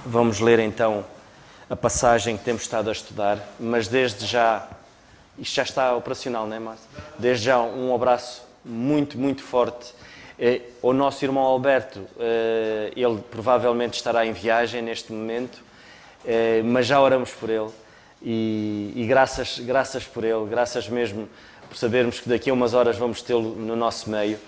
Vamos ler então a passagem que temos estado a estudar, mas desde já, isto já está operacional, não é, Márcio? Desde já um abraço muito, muito forte ao nosso irmão Alberto. Ele provavelmente estará em viagem neste momento, mas já oramos por ele e graças por ele, graças mesmo por sabermos que daqui a umas horas vamos tê-lo no nosso meio,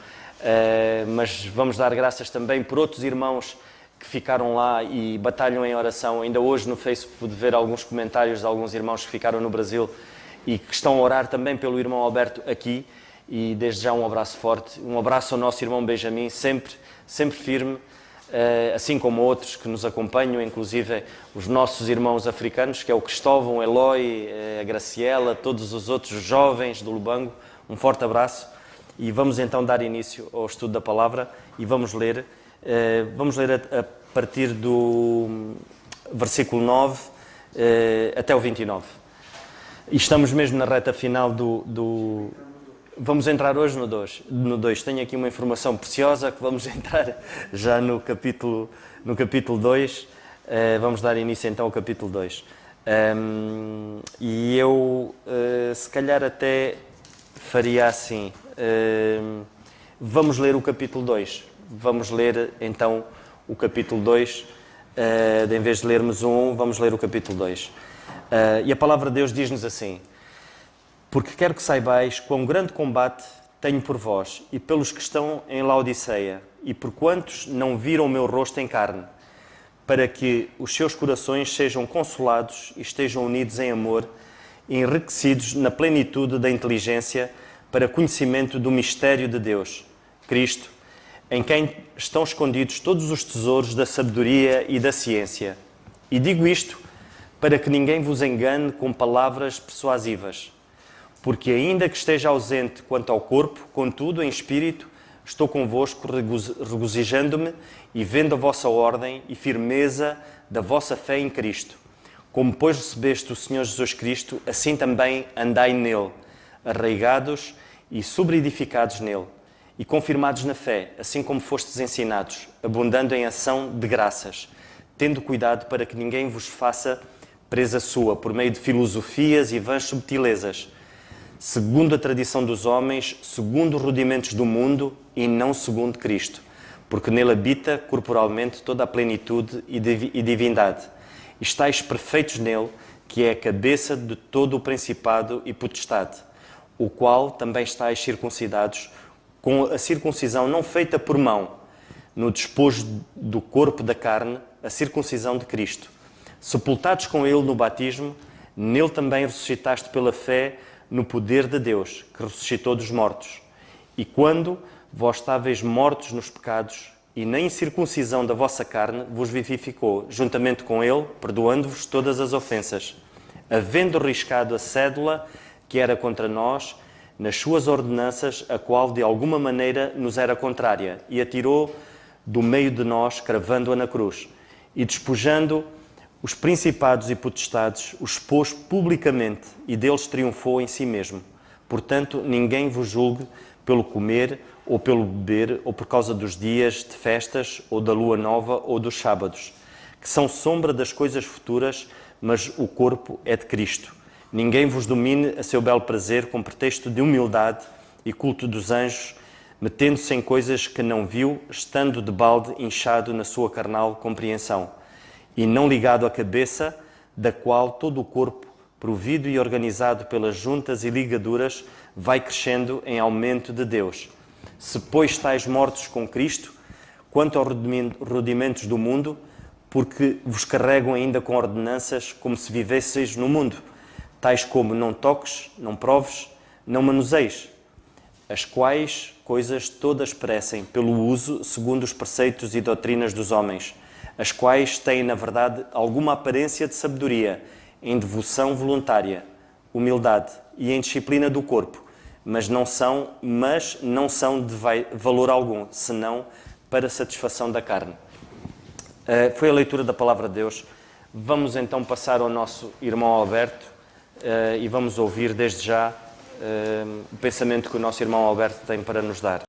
mas vamos dar graças também por outros irmãos que ficaram lá e batalham em oração. Ainda hoje no Facebook pude ver alguns comentários de alguns irmãos que ficaram no Brasil e que estão a orar também pelo irmão Alberto aqui, e desde já um abraço forte, um abraço ao nosso irmão Benjamin, sempre firme, assim como outros que nos acompanham, inclusive os nossos irmãos africanos, que é o Cristóvão, o Eloy, a Graciela, todos os outros jovens do Lubango. Um forte abraço e vamos então dar início ao estudo da palavra e vamos ler a partir do versículo 9 até o 29. E estamos mesmo na reta final do... Vamos entrar hoje no 2. Tenho aqui uma informação preciosa que vamos entrar já no capítulo 2. Vamos dar início então ao capítulo 2. E eu, se calhar até faria assim. Vamos ler o capítulo 2. Vamos ler então o capítulo 2. Em vez de lermos o 1, vamos ler o capítulo 2. E a palavra de Deus diz-nos assim: porque quero que saibais quão grande combate tenho por vós e pelos que estão em Laodiceia, e por quantos não viram o meu rosto em carne, para que os seus corações sejam consolados e estejam unidos em amor, enriquecidos na plenitude da inteligência, para conhecimento do mistério de Deus, Cristo, em quem estão escondidos todos os tesouros da sabedoria e da ciência. E digo isto para que ninguém vos engane com palavras persuasivas. Porque ainda que esteja ausente quanto ao corpo, contudo, em espírito, estou convosco, regozijando-me e vendo a vossa ordem e firmeza da vossa fé em Cristo. Como, pois, recebeste o Senhor Jesus Cristo, assim também andai nele, arraigados e sobreedificados nele, e confirmados na fé, assim como fostes ensinados, abundando em ação de graças, tendo cuidado para que ninguém vos faça presa sua, por meio de filosofias e vãs subtilezas, segundo a tradição dos homens, segundo os rudimentos do mundo e não segundo Cristo, porque nele habita corporalmente toda a plenitude e divindade. E estáis perfeitos nele, que é a cabeça de todo o principado e potestade, o qual também estáis circuncidados com a circuncisão não feita por mão, no despojo do corpo da carne, a circuncisão de Cristo. Sepultados com ele no batismo, nele também ressuscitaste pela fé no poder de Deus, que ressuscitou dos mortos. E quando vós estáveis mortos nos pecados, e na incircuncisão da vossa carne vos vivificou, juntamente com ele, perdoando-vos todas as ofensas, havendo riscado a cédula que era contra nós, nas suas ordenanças, a qual de alguma maneira nos era contrária, e a tirou do meio de nós, cravando-a na cruz, e despojando os principados e potestades, os expôs publicamente, e deles triunfou em si mesmo. Portanto, ninguém vos julgue pelo comer, ou pelo beber, ou por causa dos dias de festas, ou da lua nova, ou dos sábados, que são sombra das coisas futuras, mas o corpo é de Cristo. Ninguém vos domine a seu belo prazer, com pretexto de humildade e culto dos anjos, metendo-se em coisas que não viu, estando de balde inchado na sua carnal compreensão, e não ligado à cabeça, da qual todo o corpo, provido e organizado pelas juntas e ligaduras, vai crescendo em aumento de Deus. Se, pois, estáis mortos com Cristo, quanto aos rudimentos do mundo, porque vos carregam ainda com ordenanças, como se vivesseis no mundo, tais como não toques, não proves, não manuseis, as quais coisas todas perecem pelo uso segundo os preceitos e doutrinas dos homens, as quais têm, na verdade, alguma aparência de sabedoria, em devoção voluntária, humildade e em disciplina do corpo, mas não são de valor algum, senão para satisfação da carne. Foi a leitura da palavra de Deus. Vamos então passar ao nosso irmão Alberto e vamos ouvir desde já o pensamento que o nosso irmão Alberto tem para nos dar.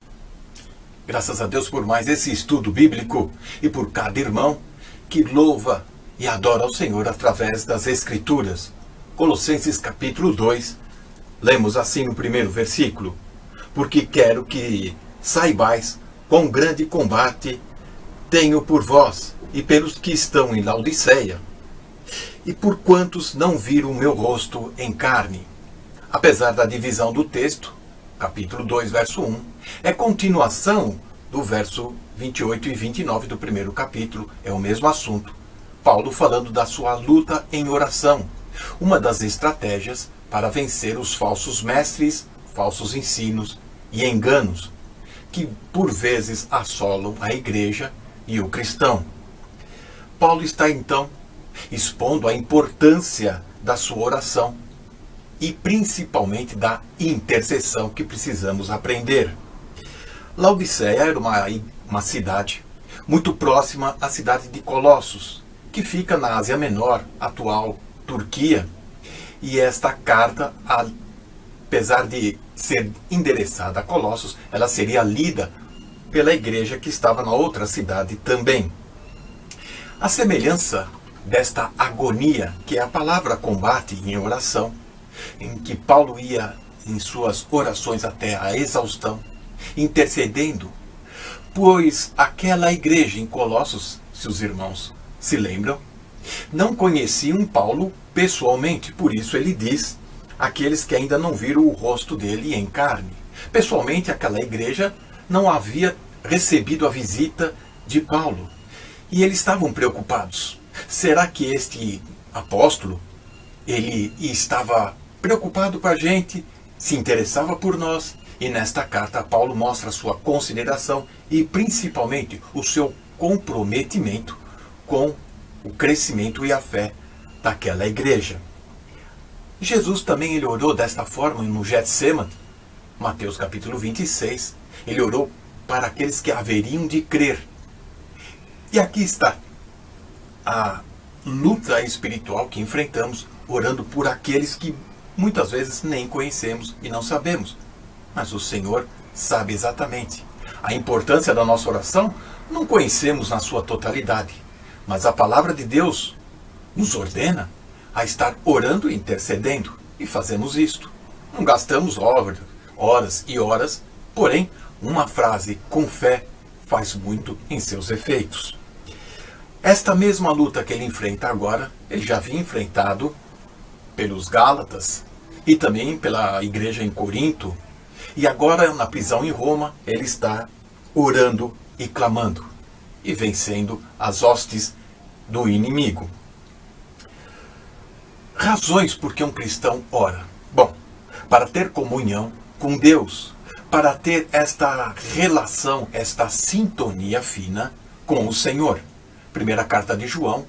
Graças a Deus por mais esse estudo bíblico e por cada irmão que louva e adora ao Senhor através das Escrituras. Colossenses capítulo 2, lemos assim no primeiro versículo: porque quero que saibais quão grande combate tenho por vós e pelos que estão em Laodiceia, e por quantos não viram o meu rosto em carne. Apesar da divisão do texto, capítulo 2, verso 1, é continuação do verso 28 e 29 do primeiro capítulo, é o mesmo assunto. Paulo falando da sua luta em oração, uma das estratégias para vencer os falsos mestres, falsos ensinos e enganos, que por vezes assolam a igreja e o cristão. Paulo está então expondo a importância da sua oração e principalmente da intercessão que precisamos aprender. Laodiceia era uma cidade muito próxima à cidade de Colossos, que fica na Ásia Menor, atual Turquia, e esta carta, apesar de ser endereçada a Colossos, ela seria lida pela igreja que estava na outra cidade também. A semelhança desta agonia, que é a palavra combate em oração, em que Paulo ia em suas orações até a exaustão, intercedendo, pois aquela igreja em Colossos, se os irmãos se lembram, não conheciam Paulo pessoalmente, por isso ele diz, aqueles que ainda não viram o rosto dele em carne. Pessoalmente, aquela igreja não havia recebido a visita de Paulo, e eles estavam preocupados. Será que este apóstolo, ele estava preocupado com a gente, se interessava por nós? E nesta carta, Paulo mostra a sua consideração e principalmente o seu comprometimento com o crescimento e a fé daquela igreja. Jesus também ele orou desta forma no Getsêmani, Mateus capítulo 26. Ele orou para aqueles que haveriam de crer. E aqui está a luta espiritual que enfrentamos, orando por aqueles que muitas vezes nem conhecemos e não sabemos. Mas o Senhor sabe exatamente. A importância da nossa oração não conhecemos na sua totalidade, mas a palavra de Deus nos ordena a estar orando e intercedendo, e fazemos isto. Não gastamos horas e horas, porém, uma frase com fé faz muito em seus efeitos. Esta mesma luta que ele enfrenta agora, ele já havia enfrentado pelos Gálatas e também pela igreja em Corinto. E agora, na prisão em Roma, ele está orando e clamando e vencendo as hostes do inimigo. Razões por que um cristão ora. Bom, para ter comunhão com Deus, para ter esta relação, esta sintonia fina com o Senhor. Primeira carta de João,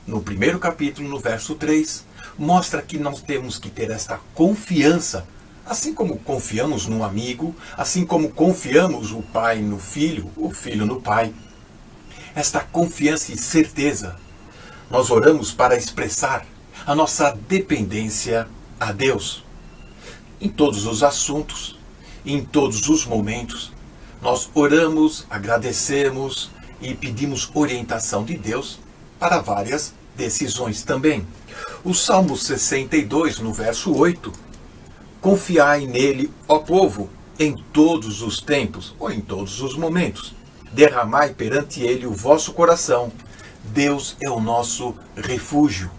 no primeiro capítulo, no verso 3, mostra que nós temos que ter esta confiança, assim como confiamos no amigo, assim como confiamos o pai no filho, o filho no pai. Esta confiança e certeza, nós oramos para expressar a nossa dependência a Deus. Em todos os assuntos, em todos os momentos, nós oramos, agradecemos e pedimos orientação de Deus para várias decisões também. O Salmo 62, no verso 8, confiai nele, ó povo, em todos os tempos, ou em todos os momentos. Derramai perante ele o vosso coração. Deus é o nosso refúgio.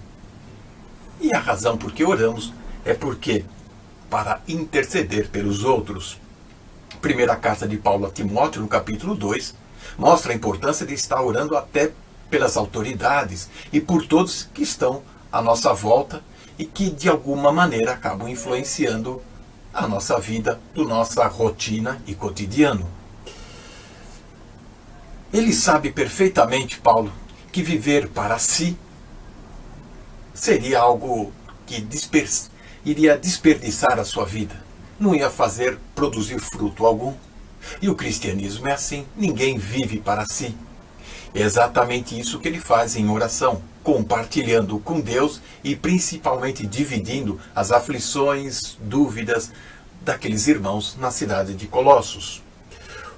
E a razão por que oramos é porque para interceder pelos outros. Primeira carta de Paulo a Timóteo, no capítulo 2, mostra a importância de estar orando até pelas autoridades e por todos que estão à nossa volta e que de alguma maneira acabam influenciando a nossa vida, a nossa rotina e cotidiano. Ele sabe perfeitamente, Paulo, que viver para si seria algo que iria desperdiçar a sua vida, não ia produzir fruto algum. E o cristianismo é assim, ninguém vive para si. É exatamente isso que ele faz em oração, compartilhando com Deus e principalmente dividindo as aflições, dúvidas daqueles irmãos na cidade de Colossos.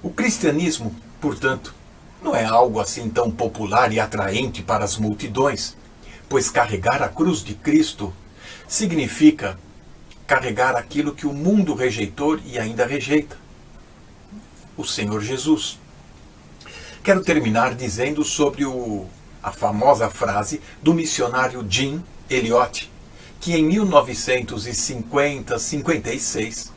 O cristianismo, portanto, não é algo assim tão popular e atraente para as multidões, pois carregar a cruz de Cristo significa carregar aquilo que o mundo rejeitou e ainda rejeita: o Senhor Jesus. Quero terminar dizendo sobre a famosa frase do missionário Jim Elliot, que em 1956,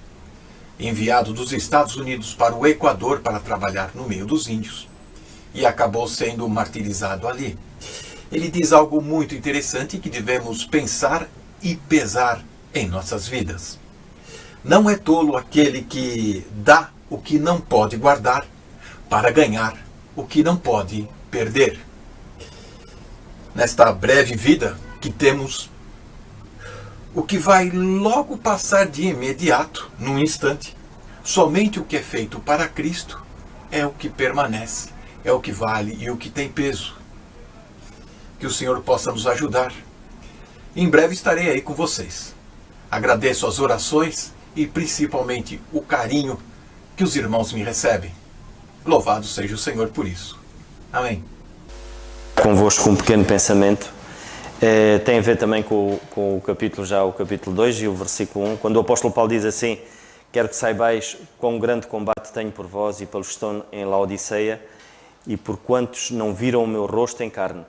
enviado dos Estados Unidos para o Equador para trabalhar no meio dos índios, e acabou sendo martirizado ali. Ele diz algo muito interessante que devemos pensar e pesar em nossas vidas. Não é tolo aquele que dá o que não pode guardar para ganhar o que não pode perder. Nesta breve vida que temos, o que vai logo passar de imediato, num instante, somente o que é feito para Cristo é o que permanece, é o que vale e o que tem peso. Que o Senhor possa nos ajudar. Em breve estarei aí com vocês. Agradeço as orações e principalmente o carinho que os irmãos me recebem. Louvado seja o Senhor por isso. Amém. Convosco um pequeno pensamento. Tem a ver também com o capítulo 2 e o versículo 1, quando o apóstolo Paulo diz assim: quero que saibais quão grande combate tenho por vós e pelos que estão em Laodiceia e por quantos não viram o meu rosto em carne.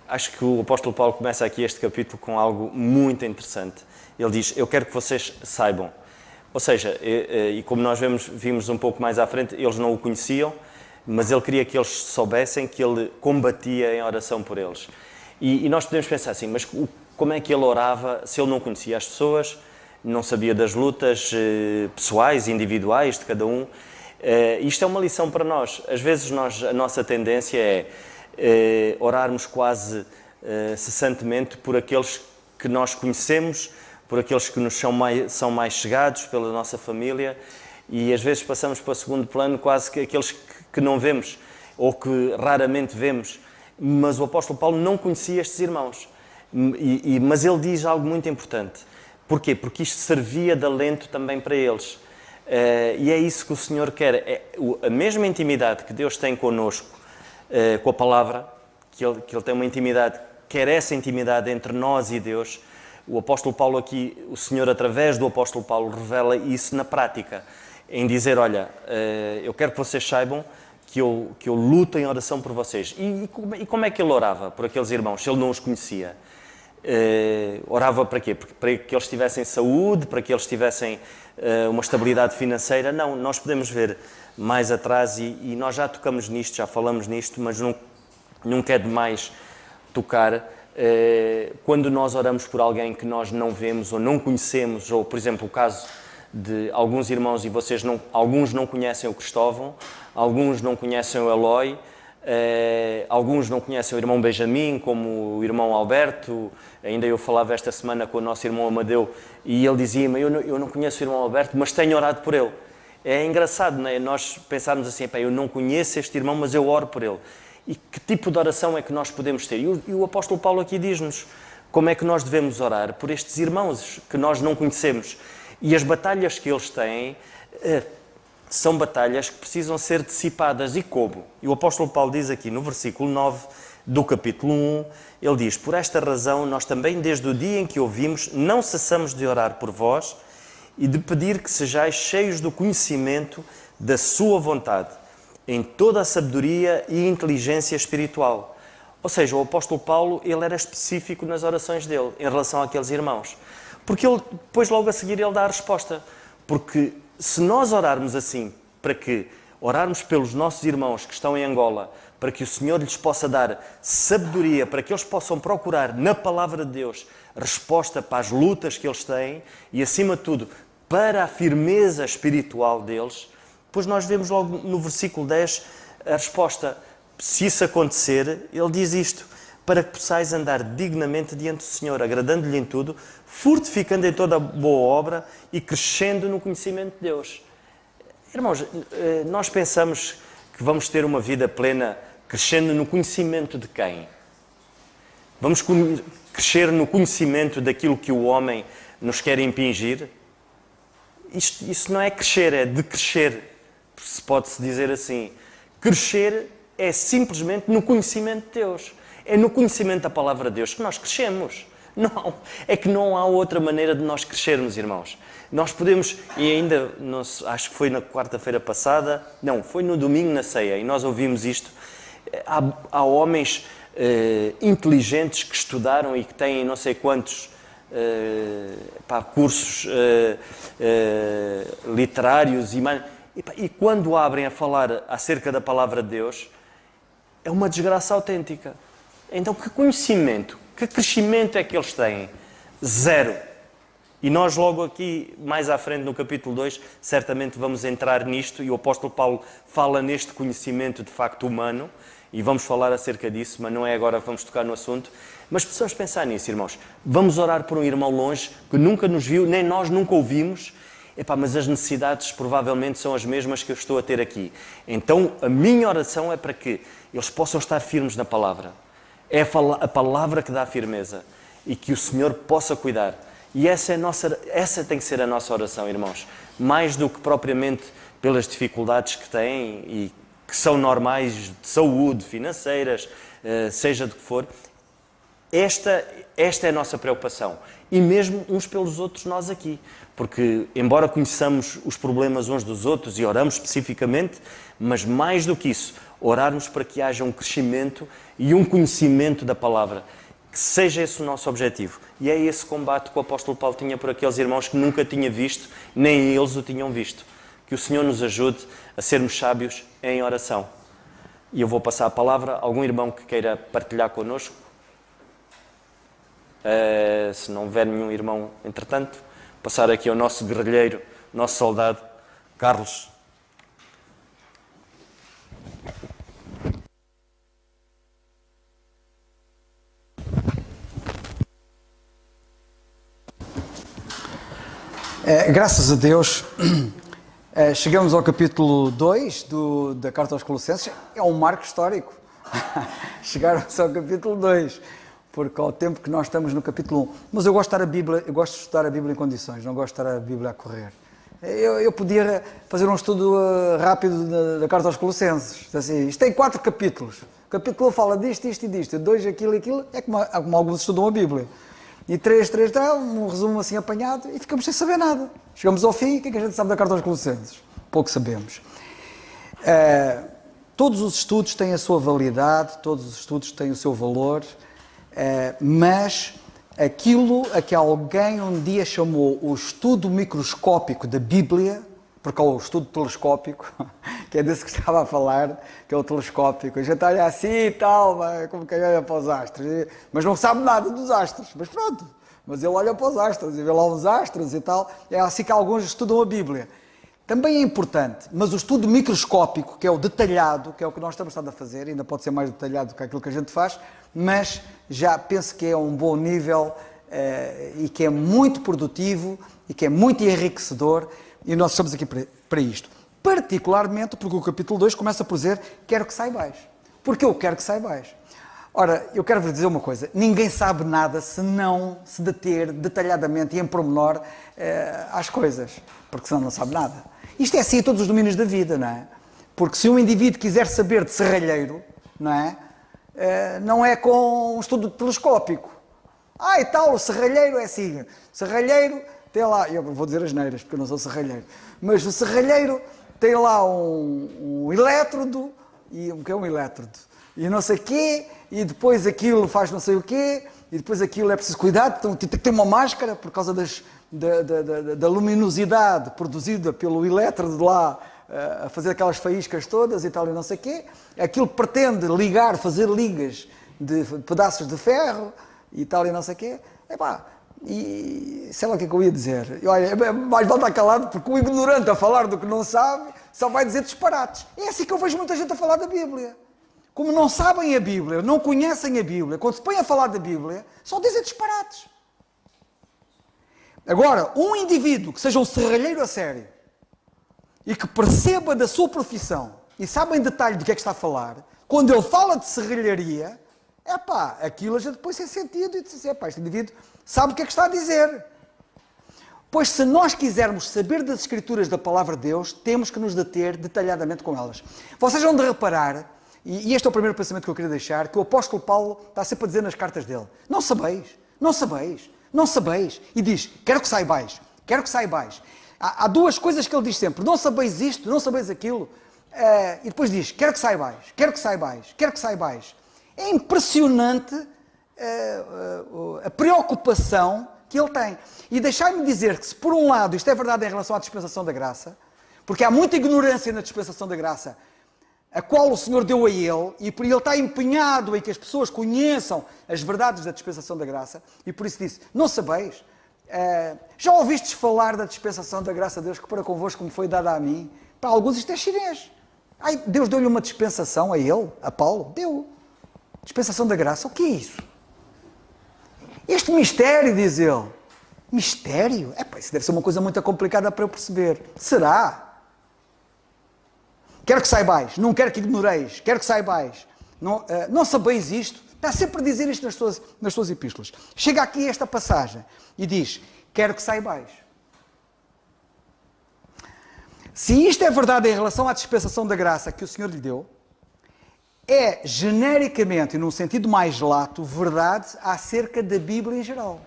Acho que o apóstolo Paulo começa aqui este capítulo com algo muito interessante. Ele diz: eu quero que vocês saibam. Ou seja, e como nós vimos um pouco mais à frente, eles não o conheciam, mas ele queria que eles soubessem que ele combatia em oração por eles. E nós podemos pensar assim: mas como é que ele orava se ele não conhecia as pessoas, não sabia das lutas pessoais, individuais de cada um? Isto é uma lição para nós. Às vezes a nossa tendência é orarmos quase cessantemente por aqueles que nós conhecemos, por aqueles que nos são mais chegados, pela nossa família, e às vezes passamos para o segundo plano quase que aqueles que não vemos, ou que raramente vemos. Mas o apóstolo Paulo não conhecia estes irmãos. Mas ele diz algo muito importante. Porquê? Porque isto servia de alento também para eles. E é isso que o Senhor quer. A mesma intimidade que Deus tem connosco, com a palavra, que ele tem uma intimidade, quer essa intimidade entre nós e Deus. O apóstolo Paulo aqui, o Senhor através do apóstolo Paulo revela isso na prática, em dizer: olha, eu quero que vocês saibam que eu luto em oração por vocês. E como é que ele orava por aqueles irmãos, se ele não os conhecia? Orava para quê? Para que eles tivessem saúde, para que eles tivessem uma estabilidade financeira? Não, nós podemos ver mais atrás e nós já tocamos nisto, já falamos nisto, mas nunca é demais tocar. Quando nós oramos por alguém que nós não vemos ou não conhecemos, ou, por exemplo, o caso de alguns irmãos, e alguns não conhecem o Cristóvão, alguns não conhecem o Eloy, alguns não conhecem o irmão Benjamin, como o irmão Alberto. Ainda eu falava esta semana com o nosso irmão Amadeu, e ele dizia-me: eu não conheço o irmão Alberto, mas tenho orado por ele. É engraçado, não é? Nós pensarmos assim: eu não conheço este irmão, mas eu oro por ele. E que tipo de oração é que nós podemos ter? E o apóstolo Paulo aqui diz-nos como é que nós devemos orar por estes irmãos que nós não conhecemos. E as batalhas que eles têm são batalhas que precisam ser dissipadas. E como? E o apóstolo Paulo diz aqui no versículo 9 do capítulo 1, ele diz: por esta razão nós também, desde o dia em que ouvimos, não cessamos de orar por vós e de pedir que sejais cheios do conhecimento da sua vontade, em toda a sabedoria e inteligência espiritual. Ou seja, o apóstolo Paulo, ele era específico nas orações dele, em relação àqueles irmãos. Porque ele, depois, logo a seguir, ele dá a resposta. Porque se nós orarmos assim, orarmos pelos nossos irmãos que estão em Angola, para que o Senhor lhes possa dar sabedoria, para que eles possam procurar na palavra de Deus resposta para as lutas que eles têm e, acima de tudo, para a firmeza espiritual deles, pois nós vemos logo no versículo 10 a resposta. Se isso acontecer, ele diz isto: para que possais andar dignamente diante do Senhor, agradando-lhe em tudo, fortificando em toda a boa obra e crescendo no conhecimento de Deus. Irmãos, nós pensamos que vamos ter uma vida plena crescendo no conhecimento de quem? Vamos crescer no conhecimento daquilo que o homem nos quer impingir? isso não é crescer, é decrescer, se pode-se dizer assim. Crescer é simplesmente no conhecimento de Deus. É no conhecimento da palavra de Deus que nós crescemos. Não, é que não há outra maneira de nós crescermos, irmãos. Nós podemos, e ainda, acho que foi na quarta-feira passada, não, foi no domingo na ceia, e nós ouvimos isto. Há homens inteligentes que estudaram e que têm não sei quantos cursos literários e quando abrem a falar acerca da palavra de Deus, é uma desgraça autêntica. Então, que conhecimento, que crescimento é que eles têm? Zero. E nós logo aqui, mais à frente no capítulo 2, certamente vamos entrar nisto, e o apóstolo Paulo fala neste conhecimento de facto humano, e vamos falar acerca disso, mas não é agora que vamos tocar no assunto. Mas precisamos pensar nisso, irmãos. Vamos orar por um irmão longe, que nunca nos viu, nem nós nunca ouvimos, mas as necessidades provavelmente são as mesmas que eu estou a ter aqui. Então, a minha oração é para que eles possam estar firmes na palavra. É a palavra que dá firmeza e que o Senhor possa cuidar. E essa tem que ser a nossa oração, irmãos. Mais do que propriamente pelas dificuldades que têm e que são normais, de saúde, financeiras, seja do que for. Esta é a nossa preocupação. E mesmo uns pelos outros nós aqui. Porque, embora conheçamos os problemas uns dos outros e oramos especificamente, mas mais do que isso, orarmos para que haja um crescimento e um conhecimento da palavra. Que seja esse o nosso objetivo. E é esse combate que o apóstolo Paulo tinha por aqueles irmãos que nunca tinha visto, nem eles o tinham visto. Que o Senhor nos ajude a sermos sábios em oração. E eu vou passar a palavra a algum irmão que queira partilhar connosco. Se não houver nenhum irmão, entretanto, passar aqui ao nosso guerrilheiro, nosso soldado, Carlos. Graças a Deus, chegamos ao capítulo 2 da Carta aos Colossenses. É um marco histórico. Chegaram-se ao capítulo 2, porque ao tempo que nós estamos no capítulo 1. Mas eu gosto de estudar a Bíblia em condições, não gosto de estar a Bíblia a correr. Eu podia fazer um estudo rápido da Carta aos Colossenses. Assim, isto tem 4 capítulos. O capítulo 1 fala disto, isto e disto. 2, aquilo e aquilo. É como alguns estudam a Bíblia. E 3, dá um resumo assim apanhado e ficamos sem saber nada. Chegamos ao fim, o que é que a gente sabe da Carta aos Colossenses? Pouco sabemos. Todos os estudos têm a sua validade, todos os estudos têm o seu valor, mas aquilo a que alguém um dia chamou o estudo microscópico da Bíblia, porque é o estudo telescópico, que é desse que estava a falar, que é o telescópico. A gente olha assim e tal, como quem olha para os astros, mas não sabe nada dos astros, mas pronto. Mas ele olha para os astros e vê lá uns astros e tal. É assim que alguns estudam a Bíblia. Também é importante, mas o estudo microscópico, que é o detalhado, que é o que nós estamos a fazer, ainda pode ser mais detalhado do que aquilo que a gente faz, mas já penso que é um bom nível e que é muito produtivo e que é muito enriquecedor. E nós estamos aqui para isto. Particularmente porque o capítulo 2 começa por dizer: quero que saibais. Porque eu quero que saibais. Ora, eu quero vos dizer uma coisa. Ninguém sabe nada se não se deter detalhadamente e em pormenor às coisas. Porque senão não sabe nada. Isto é assim em todos os domínios da vida, não é? Porque se um indivíduo quiser saber de serralheiro, não é? Não é com um estudo telescópico. E tal, o serralheiro é assim. Serralheiro... tem lá, eu vou dizer as neiras, porque eu não sou serralheiro, mas o serralheiro tem lá um elétrodo, e o que é um elétrodo? E não sei o quê, e depois aquilo faz não sei o quê, e depois aquilo é preciso cuidado, então tem que ter uma máscara por causa da luminosidade produzida pelo elétrodo lá, a fazer aquelas faíscas todas e tal, e não sei o quê. Aquilo pretende ligar, fazer ligas de pedaços de ferro e tal, e não sei o quê. E sei lá o que é que eu ia dizer. E, olha, mais vale estar calado, porque o ignorante a falar do que não sabe só vai dizer disparates. É assim que eu vejo muita gente a falar da Bíblia. Como não sabem a Bíblia, não conhecem a Bíblia, quando se põem a falar da Bíblia, só dizem disparates. Agora, um indivíduo que seja um serralheiro a sério e que perceba da sua profissão e saiba em detalhe do que é que está a falar, quando ele fala de serralharia, aquilo a gente põe sem sentido e diz assim, este indivíduo sabe o que é que está a dizer. Pois se nós quisermos saber das Escrituras da Palavra de Deus, temos que nos deter detalhadamente com elas. Vocês vão de reparar, e este é o primeiro pensamento que eu queria deixar, que o apóstolo Paulo está sempre a dizer nas cartas dele: não sabeis, não sabeis, não sabeis. E diz: quero que saibais, quero que saibais. Há duas coisas que ele diz sempre: não sabeis isto, não sabeis aquilo. E depois diz: quero que saibais, quero que saibais, quero que saibais. É impressionante a preocupação que ele tem. E deixai-me dizer que, se por um lado isto é verdade em relação à dispensação da graça, porque há muita ignorância na dispensação da graça, a qual o Senhor deu a ele, e por ele está empenhado em que as pessoas conheçam as verdades da dispensação da graça, e por isso disse: não sabeis? Já ouvistes falar da dispensação da graça de Deus que para convosco como foi dada a mim? Para alguns isto é chinês. Deus deu-lhe uma dispensação a ele, a Paulo? Deu. Dispensação da graça, o que é isso? Este mistério, diz ele. Mistério? Isso deve ser uma coisa muito complicada para eu perceber. Será? Quero que saibais, não quero que ignoreis, quero que saibais. Não sabeis isto? Está sempre a dizer isto nas suas epístolas. Chega aqui esta passagem e diz: quero que saibais. Se isto é verdade em relação à dispensação da graça que o Senhor lhe deu, é genericamente, e num sentido mais lato, verdade acerca da Bíblia em geral.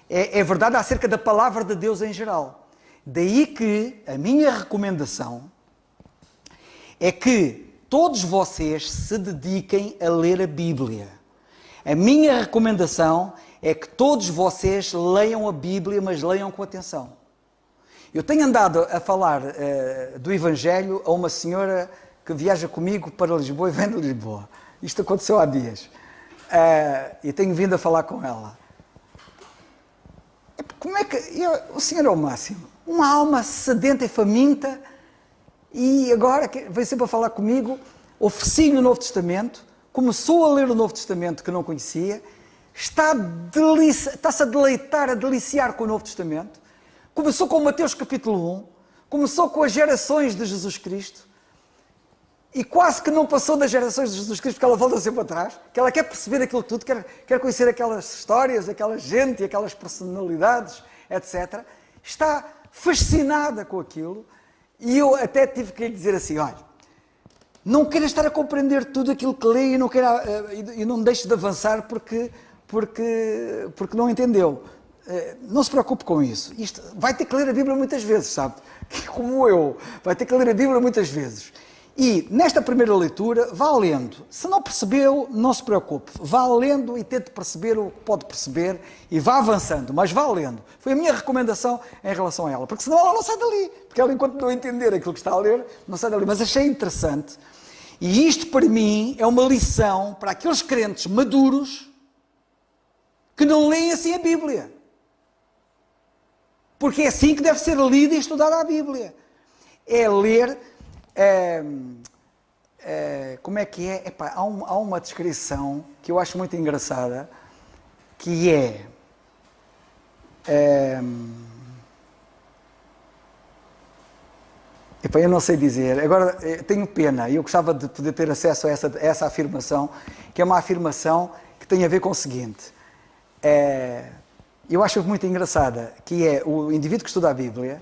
É verdade acerca da palavra de Deus em geral. Daí que a minha recomendação é que todos vocês se dediquem a ler a Bíblia. A minha recomendação é que todos vocês leiam a Bíblia, mas leiam com atenção. Eu tenho andado a falar do Evangelho a uma senhora que viaja comigo para Lisboa e vem de Lisboa. Isto aconteceu há dias. E tenho vindo a falar com ela. Como é que... o Senhor é o máximo. Uma alma sedenta e faminta, e agora vem sempre a falar comigo. Ofereci-lhe o Novo Testamento, começou a ler o Novo Testamento que não conhecia, está-se a deleitar, a deliciar com o Novo Testamento. Começou com Mateus capítulo 1, começou com as gerações de Jesus Cristo, e quase que não passou das gerações de Jesus Cristo, porque ela volta sempre atrás, que ela quer perceber aquilo tudo, quer conhecer aquelas histórias, aquela gente, aquelas personalidades, etc. Está fascinada com aquilo, e eu até tive que lhe dizer assim: olha, não queira estar a compreender tudo aquilo que lê e não deixe de avançar porque não entendeu. Não se preocupe com isso. Isto, vai ter que ler a Bíblia muitas vezes, sabe? Como eu. Vai ter que ler a Bíblia muitas vezes. E, nesta primeira leitura, vá lendo. Se não percebeu, não se preocupe. Vá lendo e tente perceber o que pode perceber e vá avançando, mas vá lendo. Foi a minha recomendação em relação a ela. Porque senão ela não sai dali. Porque ela, enquanto não entender aquilo que está a ler, não sai dali. Mas achei interessante. E isto, para mim, é uma lição para aqueles crentes maduros que não leem assim a Bíblia. Porque é assim que deve ser lida e estudada a Bíblia. É ler... como é que é? Há uma descrição que eu acho muito engraçada, que eu não sei dizer. Agora, tenho pena, e eu gostava de poder ter acesso a essa afirmação, que é uma afirmação que tem a ver com o seguinte. Eu acho muito engraçada, que é o indivíduo que estuda a Bíblia,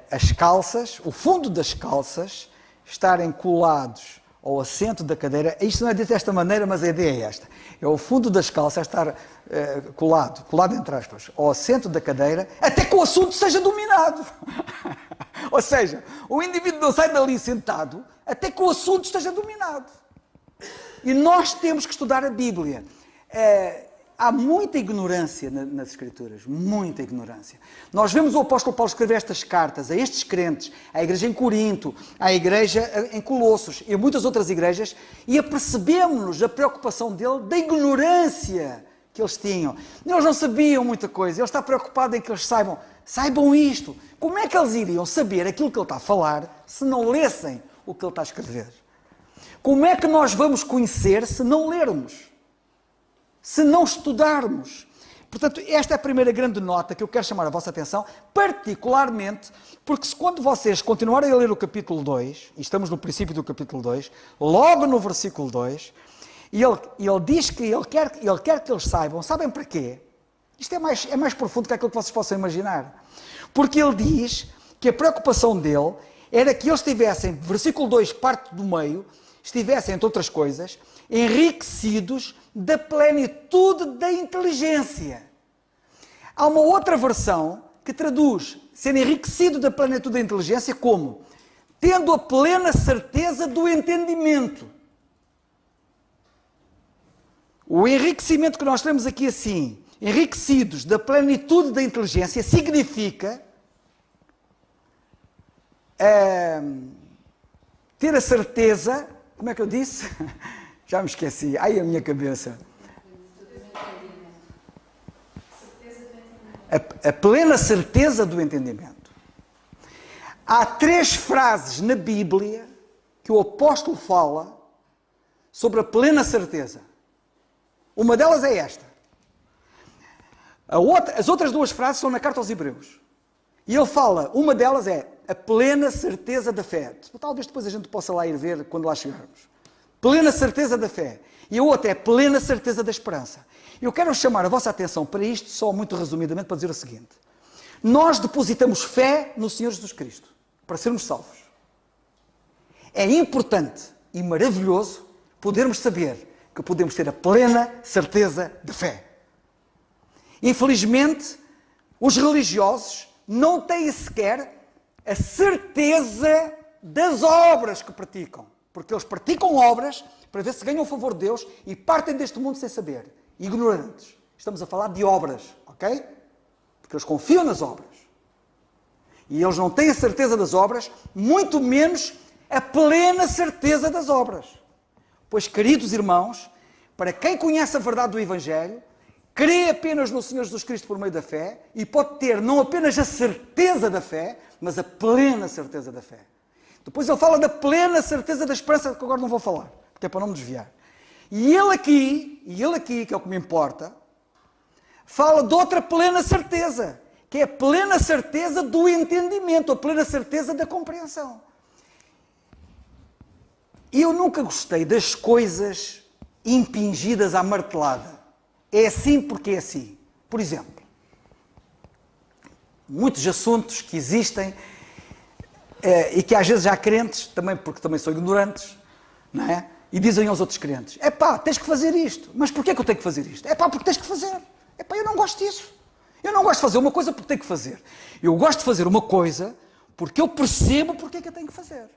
as calças, o fundo das calças, estarem colados ao assento da cadeira. Isto não é dito desta maneira, mas a ideia é esta. É o fundo das calças estar colado entre aspas, ao assento da cadeira, até que o assunto seja dominado. Ou seja, o indivíduo não sai dali sentado, até que o assunto esteja dominado. E nós temos que estudar a Bíblia. Há muita ignorância nas Escrituras, muita ignorância. Nós vemos o apóstolo Paulo escrever estas cartas a estes crentes, à igreja em Corinto, à igreja em Colossos e a muitas outras igrejas, e apercebemos-nos da preocupação dele, da ignorância que eles tinham. Eles não sabiam muita coisa, ele está preocupado em que eles saibam isto. Como é que eles iriam saber aquilo que ele está a falar se não lessem o que ele está a escrever? Como é que nós vamos conhecer se não lermos? Se não estudarmos? Portanto, esta é a primeira grande nota que eu quero chamar a vossa atenção, particularmente porque se quando vocês continuarem a ler o capítulo 2, e estamos no princípio do capítulo 2, logo no versículo 2, e ele diz que ele quer que eles saibam. Sabem para quê? Isto é mais profundo que aquilo que vocês possam imaginar. Porque ele diz que a preocupação dele era que eles estivessem, versículo 2, parte do meio, estivessem, entre outras coisas, enriquecidos da plenitude da inteligência. Há uma outra versão que traduz ser enriquecido da plenitude da inteligência como tendo a plena certeza do entendimento. O enriquecimento que nós temos aqui assim, enriquecidos da plenitude da inteligência, significa ter a certeza, como é que eu disse? Já me esqueci, ai a minha cabeça. A plena certeza do entendimento. Há 3 frases na Bíblia que o apóstolo fala sobre a plena certeza. Uma delas é esta. As outras 2 frases são na carta aos Hebreus. E ele fala, uma delas é a plena certeza da fé. Talvez depois a gente possa lá ir ver quando lá chegarmos. Plena certeza da fé. E a outra é plena certeza da esperança. Eu quero chamar a vossa atenção para isto, só muito resumidamente, para dizer o seguinte. Nós depositamos fé no Senhor Jesus Cristo, para sermos salvos. É importante e maravilhoso podermos saber que podemos ter a plena certeza de fé. Infelizmente, os religiosos não têm sequer a certeza das obras que praticam. Porque eles praticam obras para ver se ganham o favor de Deus e partem deste mundo sem saber. Ignorantes. Estamos a falar de obras, ok? Porque eles confiam nas obras. E eles não têm a certeza das obras, muito menos a plena certeza das obras. Pois, queridos irmãos, para quem conhece a verdade do Evangelho, crê apenas no Senhor Jesus Cristo por meio da fé e pode ter não apenas a certeza da fé, mas a plena certeza da fé. Depois ele fala da plena certeza da esperança, que agora não vou falar, porque é para não me desviar. E ele aqui, que é o que me importa, fala de outra plena certeza, que é a plena certeza do entendimento, a plena certeza da compreensão. Eu nunca gostei das coisas impingidas à martelada. É assim porque é assim. Por exemplo, muitos assuntos que existem e que às vezes há crentes, também porque também são ignorantes, não é? E dizem aos outros crentes, tens que fazer isto. Mas porquê que eu tenho que fazer isto? Porque tens que fazer. Eu não gosto disso. Eu não gosto de fazer uma coisa porque tenho que fazer. Eu gosto de fazer uma coisa porque eu percebo porque é que eu tenho que fazer.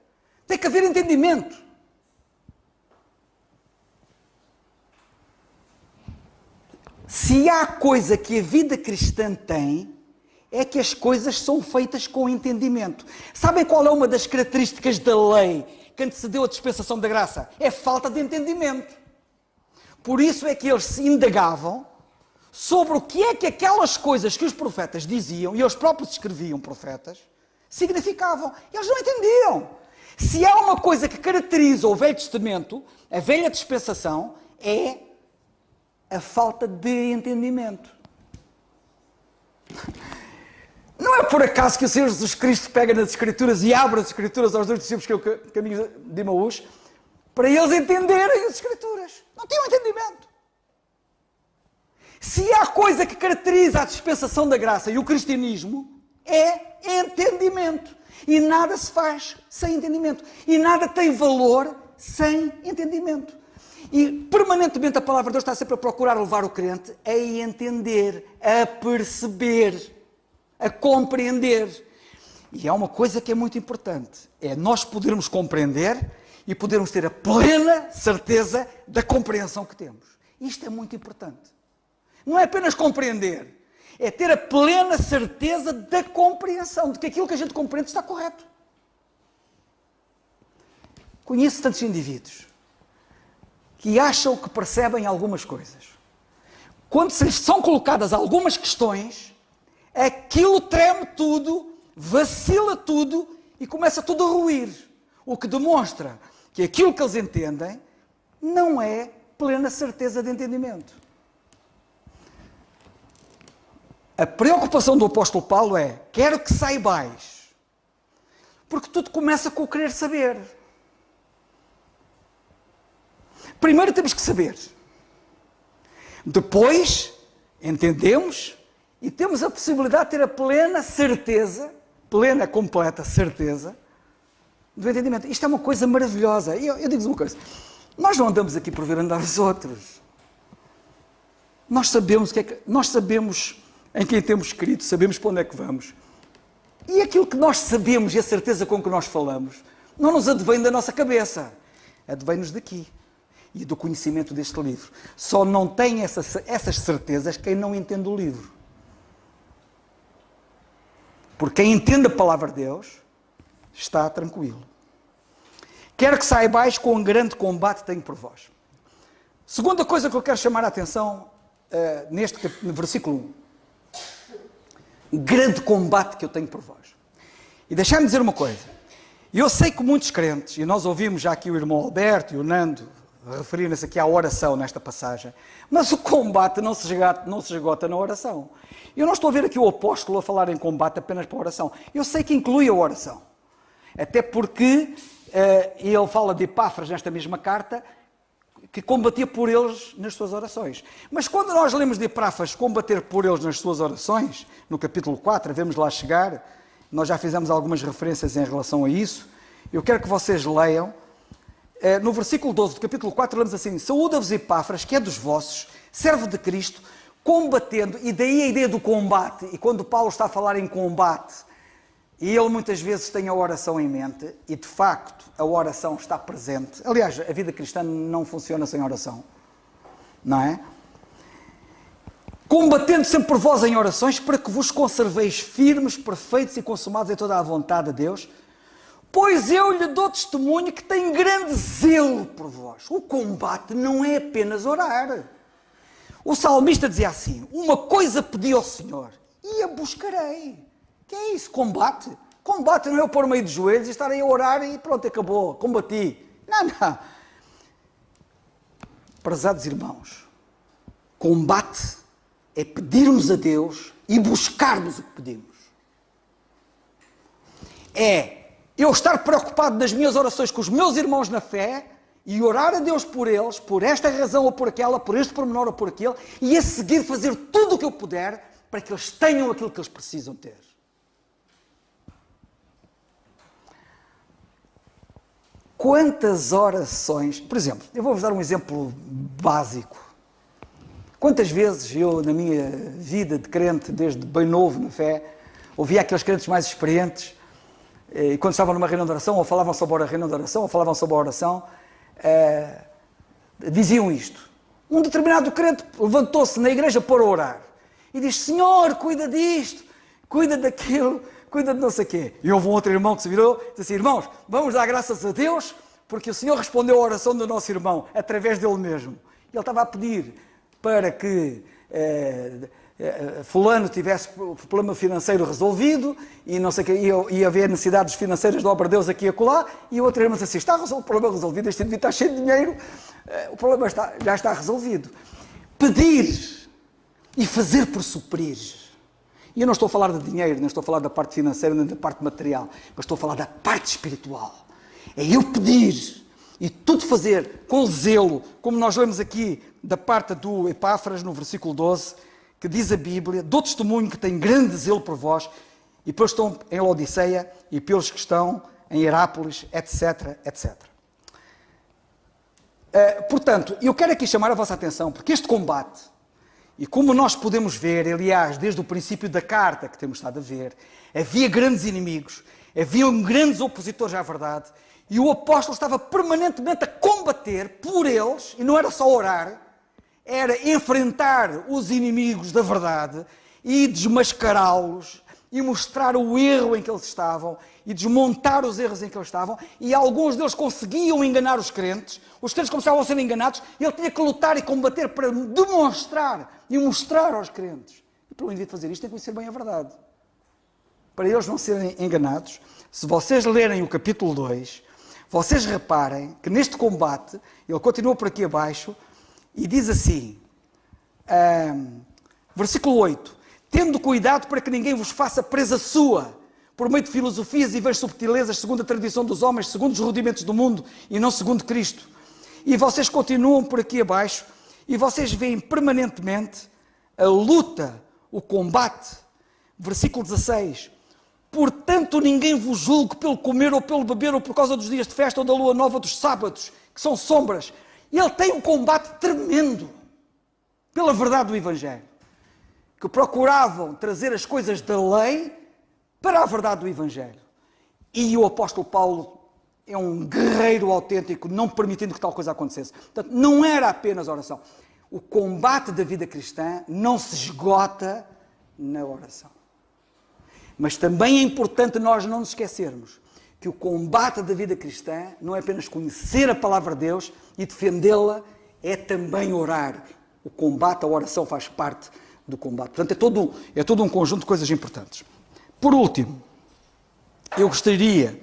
Tem que haver entendimento. Se há coisa que a vida cristã tem, é que as coisas são feitas com entendimento. Sabem qual é uma das características da lei que antecedeu a dispensação da graça? É falta de entendimento. Por isso é que eles se indagavam sobre o que é que aquelas coisas que os profetas diziam, e eles próprios escreviam profetas, significavam. Eles não entendiam. Se há uma coisa que caracteriza o Velho Testamento, a velha dispensação, é a falta de entendimento. Não é por acaso que o Senhor Jesus Cristo pega nas Escrituras e abre as Escrituras aos 2 discípulos que é o caminho de Emaús, para eles entenderem as Escrituras. Não tinham entendimento. Se há coisa que caracteriza a dispensação da graça e o cristianismo, é entendimento. E nada se faz sem entendimento. E nada tem valor sem entendimento. E permanentemente a palavra de Deus está sempre a procurar levar o crente a entender, a perceber, a compreender. E há uma coisa que é muito importante, é nós podermos compreender e podermos ter a plena certeza da compreensão que temos. Isto é muito importante. Não é apenas compreender, é ter a plena certeza da compreensão, de que aquilo que a gente compreende está correto. Conheço tantos indivíduos que acham que percebem algumas coisas. Quando se lhes são colocadas algumas questões, aquilo treme tudo, vacila tudo e começa tudo a ruir. O que demonstra que aquilo que eles entendem não é plena certeza de entendimento. A preocupação do apóstolo Paulo é, quero que saibais, porque tudo começa com o querer saber. Primeiro temos que saber. Depois, entendemos e temos a possibilidade de ter a plena certeza, plena, completa certeza do entendimento. Isto é uma coisa maravilhosa. Eu digo-vos uma coisa, nós não andamos aqui por ver andar os outros. Nós sabemos em quem temos escrito, sabemos para onde é que vamos. E aquilo que nós sabemos e a certeza com que nós falamos, não nos advém da nossa cabeça, advém-nos daqui e do conhecimento deste livro. Só não tem essas certezas quem não entende o livro. Porque quem entende a palavra de Deus está tranquilo. Quero que saibais com um grande combate tenho por vós. Segunda coisa que eu quero chamar a atenção no versículo 1. Grande combate que eu tenho por vós. E deixai-me dizer uma coisa. Eu sei que muitos crentes, e nós ouvimos já aqui o irmão Alberto e o Nando referirem-se aqui à oração nesta passagem, mas o combate não se esgota na oração. Eu não estou a ver aqui o apóstolo a falar em combate apenas para a oração. Eu sei que inclui a oração. Até porque ele fala de Epáfras nesta mesma carta, que combatia por eles nas suas orações. Mas quando nós lemos de Epáfras combater por eles nas suas orações, no capítulo 4, devemos lá chegar, nós já fizemos algumas referências em relação a isso, eu quero que vocês leiam, no versículo 12 do capítulo 4, lemos assim: saúda-vos Epáfras, que é dos vossos, servo de Cristo, combatendo, e daí a ideia do combate, e quando Paulo está a falar em combate, e ele muitas vezes tem a oração em mente, e de facto a oração está presente. Aliás, a vida cristã não funciona sem oração, não é? Combatendo sempre por vós em orações, para que vos conserveis firmes, perfeitos e consumados em toda a vontade de Deus, pois eu lhe dou testemunho que tem grande zelo por vós. O combate não é apenas orar. O salmista dizia assim: uma coisa pedi ao Senhor e a buscarei. Que é isso? Combate? Combate não é eu pôr meio de joelhos e estar aí a orar e pronto, acabou, combati. Não. Prezados irmãos, combate é pedirmos a Deus e buscarmos o que pedimos. É eu estar preocupado nas minhas orações com os meus irmãos na fé e orar a Deus por eles, por esta razão ou por aquela, por este pormenor ou por aquele, e a seguir fazer tudo o que eu puder para que eles tenham aquilo que eles precisam ter. Quantas orações... Por exemplo, eu vou-vos dar um exemplo básico. Quantas vezes eu, na minha vida de crente, desde bem novo na fé, ouvia aqueles crentes mais experientes, e quando estavam numa reunião de oração, ou falavam sobre a reunião de oração, ou falavam sobre a oração, diziam isto. Um determinado crente levantou-se na igreja para orar e diz: Senhor, cuida disto, cuida daquilo, cuida de não sei o quê. E houve um outro irmão que se virou e disse assim: irmãos, vamos dar graças a Deus porque o Senhor respondeu à oração do nosso irmão através dele mesmo. E ele estava a pedir para que fulano tivesse o problema financeiro resolvido e não sei o quê, ia haver necessidades financeiras de obra de Deus aqui e acolá, e o outro irmão disse assim: está o problema resolvido, este indivíduo está cheio de dinheiro, o problema já está resolvido. Pedir e fazer por suprir. E eu não estou a falar de dinheiro, não estou a falar da parte financeira, nem da parte material, mas estou a falar da parte espiritual. É eu pedir e tudo fazer com zelo, como nós lemos aqui da parte do Epáfras, no versículo 12, que diz a Bíblia: dou testemunho que tem grande zelo por vós, e pelos que estão em Laodiceia, e pelos que estão em Herápolis, etc, etc. Portanto, eu quero aqui chamar a vossa atenção, porque este combate, e como nós podemos ver, aliás, desde o princípio da carta que temos estado a ver, havia grandes inimigos, haviam grandes opositores à verdade, e o apóstolo estava permanentemente a combater por eles, e não era só orar, era enfrentar os inimigos da verdade e desmascará-los e mostrar o erro em que eles estavam e desmontar os erros em que eles estavam, e alguns deles conseguiam enganar os crentes começavam a ser enganados, e ele tinha que lutar e combater para demonstrar e mostrar aos crentes. E para o indivíduo fazer isto tem que conhecer bem a verdade. Para eles não serem enganados, se vocês lerem o capítulo 2, vocês reparem que neste combate, ele continua por aqui abaixo, e diz assim, versículo 8, tendo cuidado para que ninguém vos faça presa sua, por meio de filosofias e vãs subtilezas, segundo a tradição dos homens, segundo os rudimentos do mundo, e não segundo Cristo. E vocês continuam por aqui abaixo, e vocês veem permanentemente a luta, o combate. Versículo 16. Portanto, ninguém vos julgue pelo comer ou pelo beber ou por causa dos dias de festa ou da lua nova ou dos sábados, que são sombras. Ele tem um combate tremendo pela verdade do Evangelho, que procuravam trazer as coisas da lei para a verdade do Evangelho. E o apóstolo Paulo é um guerreiro autêntico, não permitindo que tal coisa acontecesse. Portanto, não era apenas oração. O combate da vida cristã não se esgota na oração. Mas também é importante nós não nos esquecermos que o combate da vida cristã não é apenas conhecer a palavra de Deus e defendê-la, é também orar. O combate, a oração faz parte do combate. Portanto, é todo um conjunto de coisas importantes. Por último, eu gostaria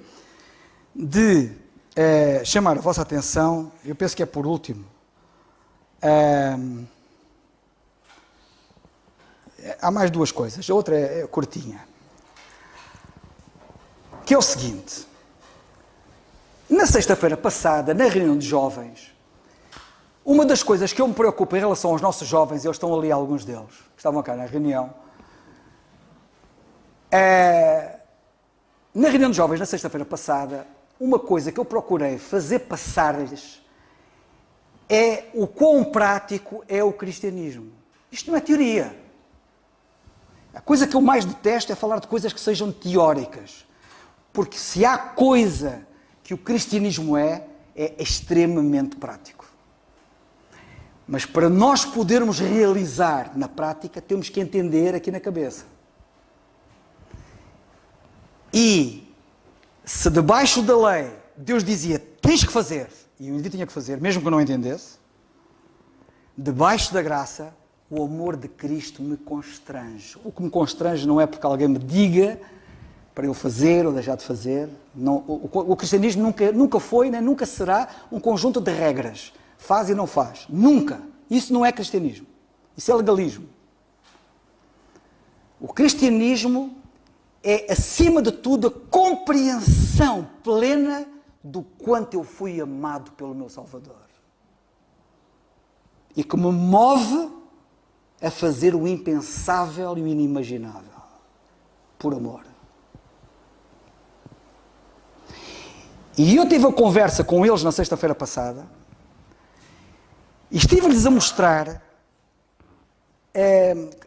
de chamar a vossa atenção, eu penso que é por último, há mais duas coisas, a outra é curtinha, que é o seguinte: na sexta-feira passada, na reunião de jovens, uma das coisas que eu me preocupo em relação aos nossos jovens, eles estão ali, alguns deles, estavam cá na reunião, na reunião de jovens, na sexta-feira passada, uma coisa que eu procurei fazer passar-lhes é o quão prático é o cristianismo. Isto não é teoria. A coisa que eu mais detesto é falar de coisas que sejam teóricas. Porque se há coisa que o cristianismo é extremamente prático. Mas para nós podermos realizar na prática, temos que entender aqui na cabeça. E se debaixo da lei Deus dizia, tens que fazer, e o indivíduo tinha que fazer, mesmo que eu não entendesse, debaixo da graça, o amor de Cristo me constrange. O que me constrange não é porque alguém me diga para eu fazer ou deixar de fazer. Não, o cristianismo nunca foi, nem nunca será um conjunto de regras. Faz e não faz. Nunca. Isso não é cristianismo. Isso é legalismo. O cristianismo é, acima de tudo, a compreensão plena do quanto eu fui amado pelo meu Salvador. E que me move a fazer o impensável e o inimaginável. Por amor. E eu tive a conversa com eles na sexta-feira passada e estive-lhes a mostrar,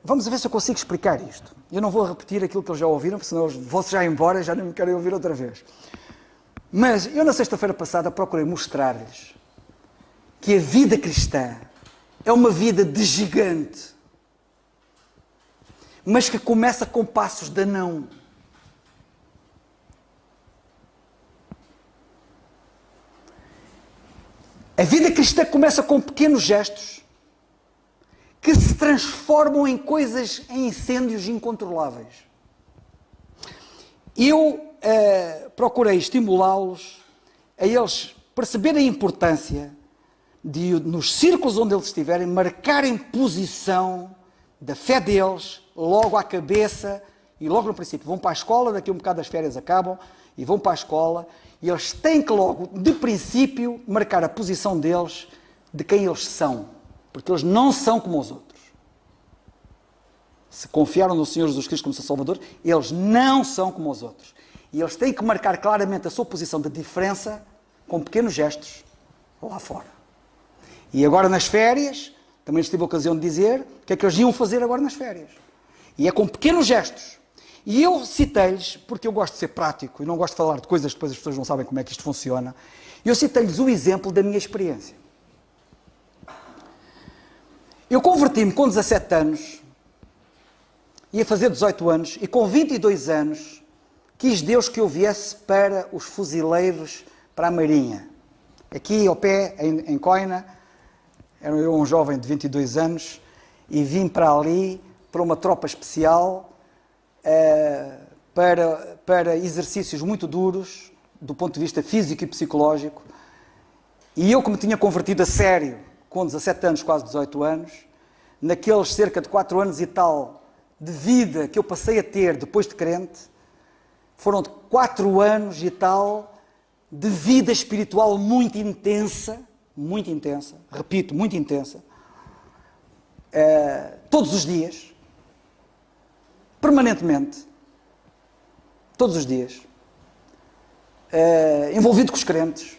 vamos ver se eu consigo explicar isto. Eu não vou repetir aquilo que eles já ouviram, porque senão eles vão-se já embora e já não me querem ouvir outra vez. Mas eu na sexta-feira passada procurei mostrar-lhes que a vida cristã é uma vida de gigante, mas que começa com passos de anão. A vida cristã começa com pequenos gestos que se transformam em coisas, em incêndios incontroláveis. Eu procurei estimulá-los a eles perceberem a importância de, nos círculos onde eles estiverem, marcarem posição da fé deles, logo à cabeça e logo no princípio. Vão para a escola, daqui a um bocado as férias acabam, e vão para a escola, e eles têm que logo, de princípio, marcar a posição deles, de quem eles são. Porque eles não são como os outros. Se confiaram no Senhor Jesus Cristo como seu Salvador, eles não são como os outros. E eles têm que marcar claramente a sua posição de diferença, com pequenos gestos, lá fora. E agora nas férias, também lhes tive a ocasião de dizer o que é que eles iam fazer agora nas férias. E é com pequenos gestos. E eu citei-lhes, porque eu gosto de ser prático e não gosto de falar de coisas que depois as pessoas não sabem como é que isto funciona, eu citei-lhes o exemplo da minha experiência. Eu converti-me com 17 anos, ia fazer 18 anos, e com 22 anos quis Deus que eu viesse para os fuzileiros, para a Marinha. Aqui ao pé, em Coina, era eu um jovem de 22 anos, e vim para ali, para uma tropa especial, para exercícios muito duros, do ponto de vista físico e psicológico. E eu, que me tinha convertido a sério, com 17 anos, quase 18 anos, naqueles cerca de 4 anos e tal de vida que eu passei a ter depois de crente, foram 4 anos e tal de vida espiritual muito intensa, repito, muito intensa. todos os dias, permanentemente, todos os dias, envolvido com os crentes.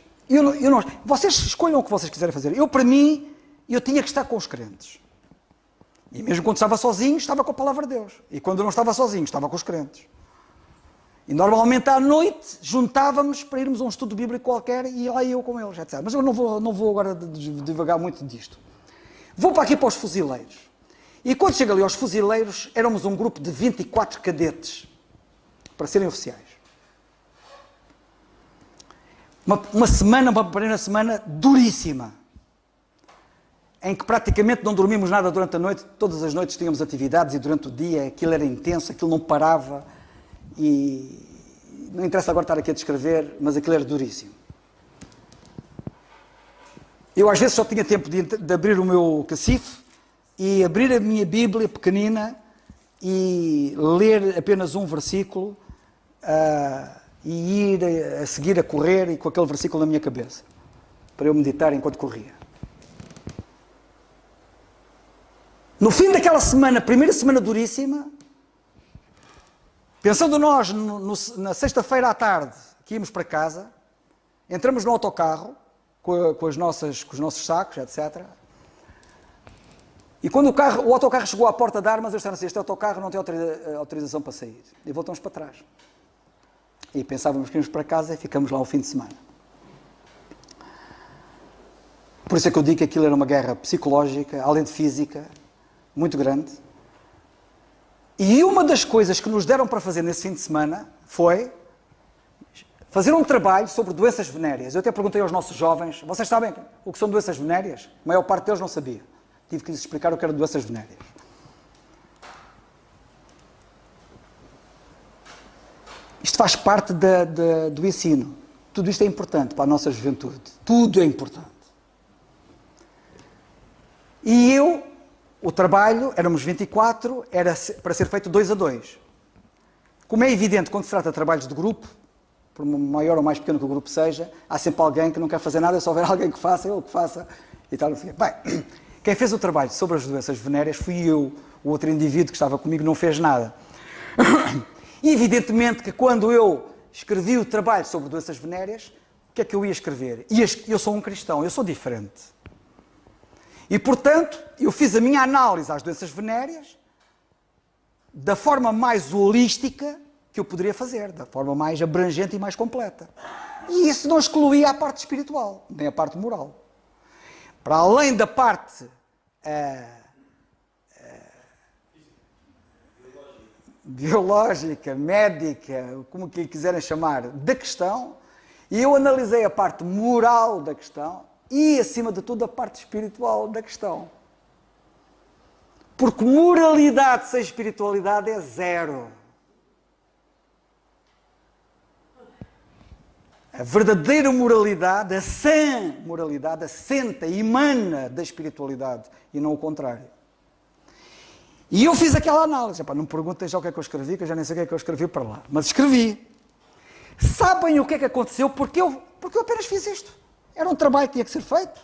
Vocês escolham o que vocês quiserem fazer. Para mim, eu tinha que estar com os crentes. E mesmo quando estava sozinho, estava com a palavra de Deus. E quando eu não estava sozinho, estava com os crentes. E normalmente à noite juntávamos para irmos a um estudo bíblico qualquer e lá eu com eles, etc. Mas eu não vou agora divagar muito disto. Vou para aqui para os fuzileiros. E quando chego ali aos fuzileiros, éramos um grupo de 24 cadetes para serem oficiais. Uma primeira semana duríssima, em que praticamente não dormimos nada durante a noite, todas as noites tínhamos atividades e durante o dia aquilo era intenso, aquilo não parava e não interessa agora estar aqui a descrever, mas aquilo era duríssimo. Eu às vezes só tinha tempo de abrir o meu cacife e abrir a minha Bíblia pequenina e ler apenas um versículo e ir a seguir a correr e com aquele versículo na minha cabeça, para eu meditar enquanto corria. No fim daquela semana, primeira semana duríssima, pensando nós na sexta-feira à tarde que íamos para casa, entramos no autocarro com os nossos sacos, etc. E quando o autocarro chegou à porta de armas, eu disse assim, este autocarro não tem autorização para sair. E voltamos para trás. E pensávamos que íamos para casa e ficamos lá o fim de semana. Por isso é que eu digo que aquilo era uma guerra psicológica, além de física, muito grande. E uma das coisas que nos deram para fazer nesse fim de semana foi fazer um trabalho sobre doenças venéreas. Eu até perguntei aos nossos jovens, vocês sabem o que são doenças venéreas? A maior parte deles não sabia. Tive que lhes explicar o que eram doenças venéreas. Isto faz parte do ensino. Tudo isto é importante para a nossa juventude. Tudo é importante. E o trabalho, éramos 24, era para ser feito 2 a 2. Como é evidente, quando se trata de trabalhos de grupo, por maior ou mais pequeno que o grupo seja, há sempre alguém que não quer fazer nada, se houver alguém que faça, ele que faça, e tal. Bem, quem fez o trabalho sobre as doenças venéreas fui eu. O outro indivíduo que estava comigo não fez nada. E evidentemente que quando eu escrevi o trabalho sobre doenças venéreas, o que é que eu ia escrever? Eu sou um cristão, eu sou diferente. E, portanto, eu fiz a minha análise às doenças venéreas da forma mais holística que eu poderia fazer, da forma mais abrangente e mais completa. E isso não excluía a parte espiritual, nem a parte moral. Para além da parte biológica, médica, como que quiserem chamar, da questão, e eu analisei a parte moral da questão e, acima de tudo, a parte espiritual da questão. Porque moralidade sem espiritualidade é zero. A verdadeira moralidade, a sã moralidade, assenta e emana da espiritualidade e não o contrário. E eu fiz aquela análise. Epá, não me perguntem já o que é que eu escrevi, que eu já nem sei o que é que eu escrevi para lá. Mas escrevi. Sabem o que é que aconteceu? Porque eu apenas fiz isto. Era um trabalho que tinha que ser feito.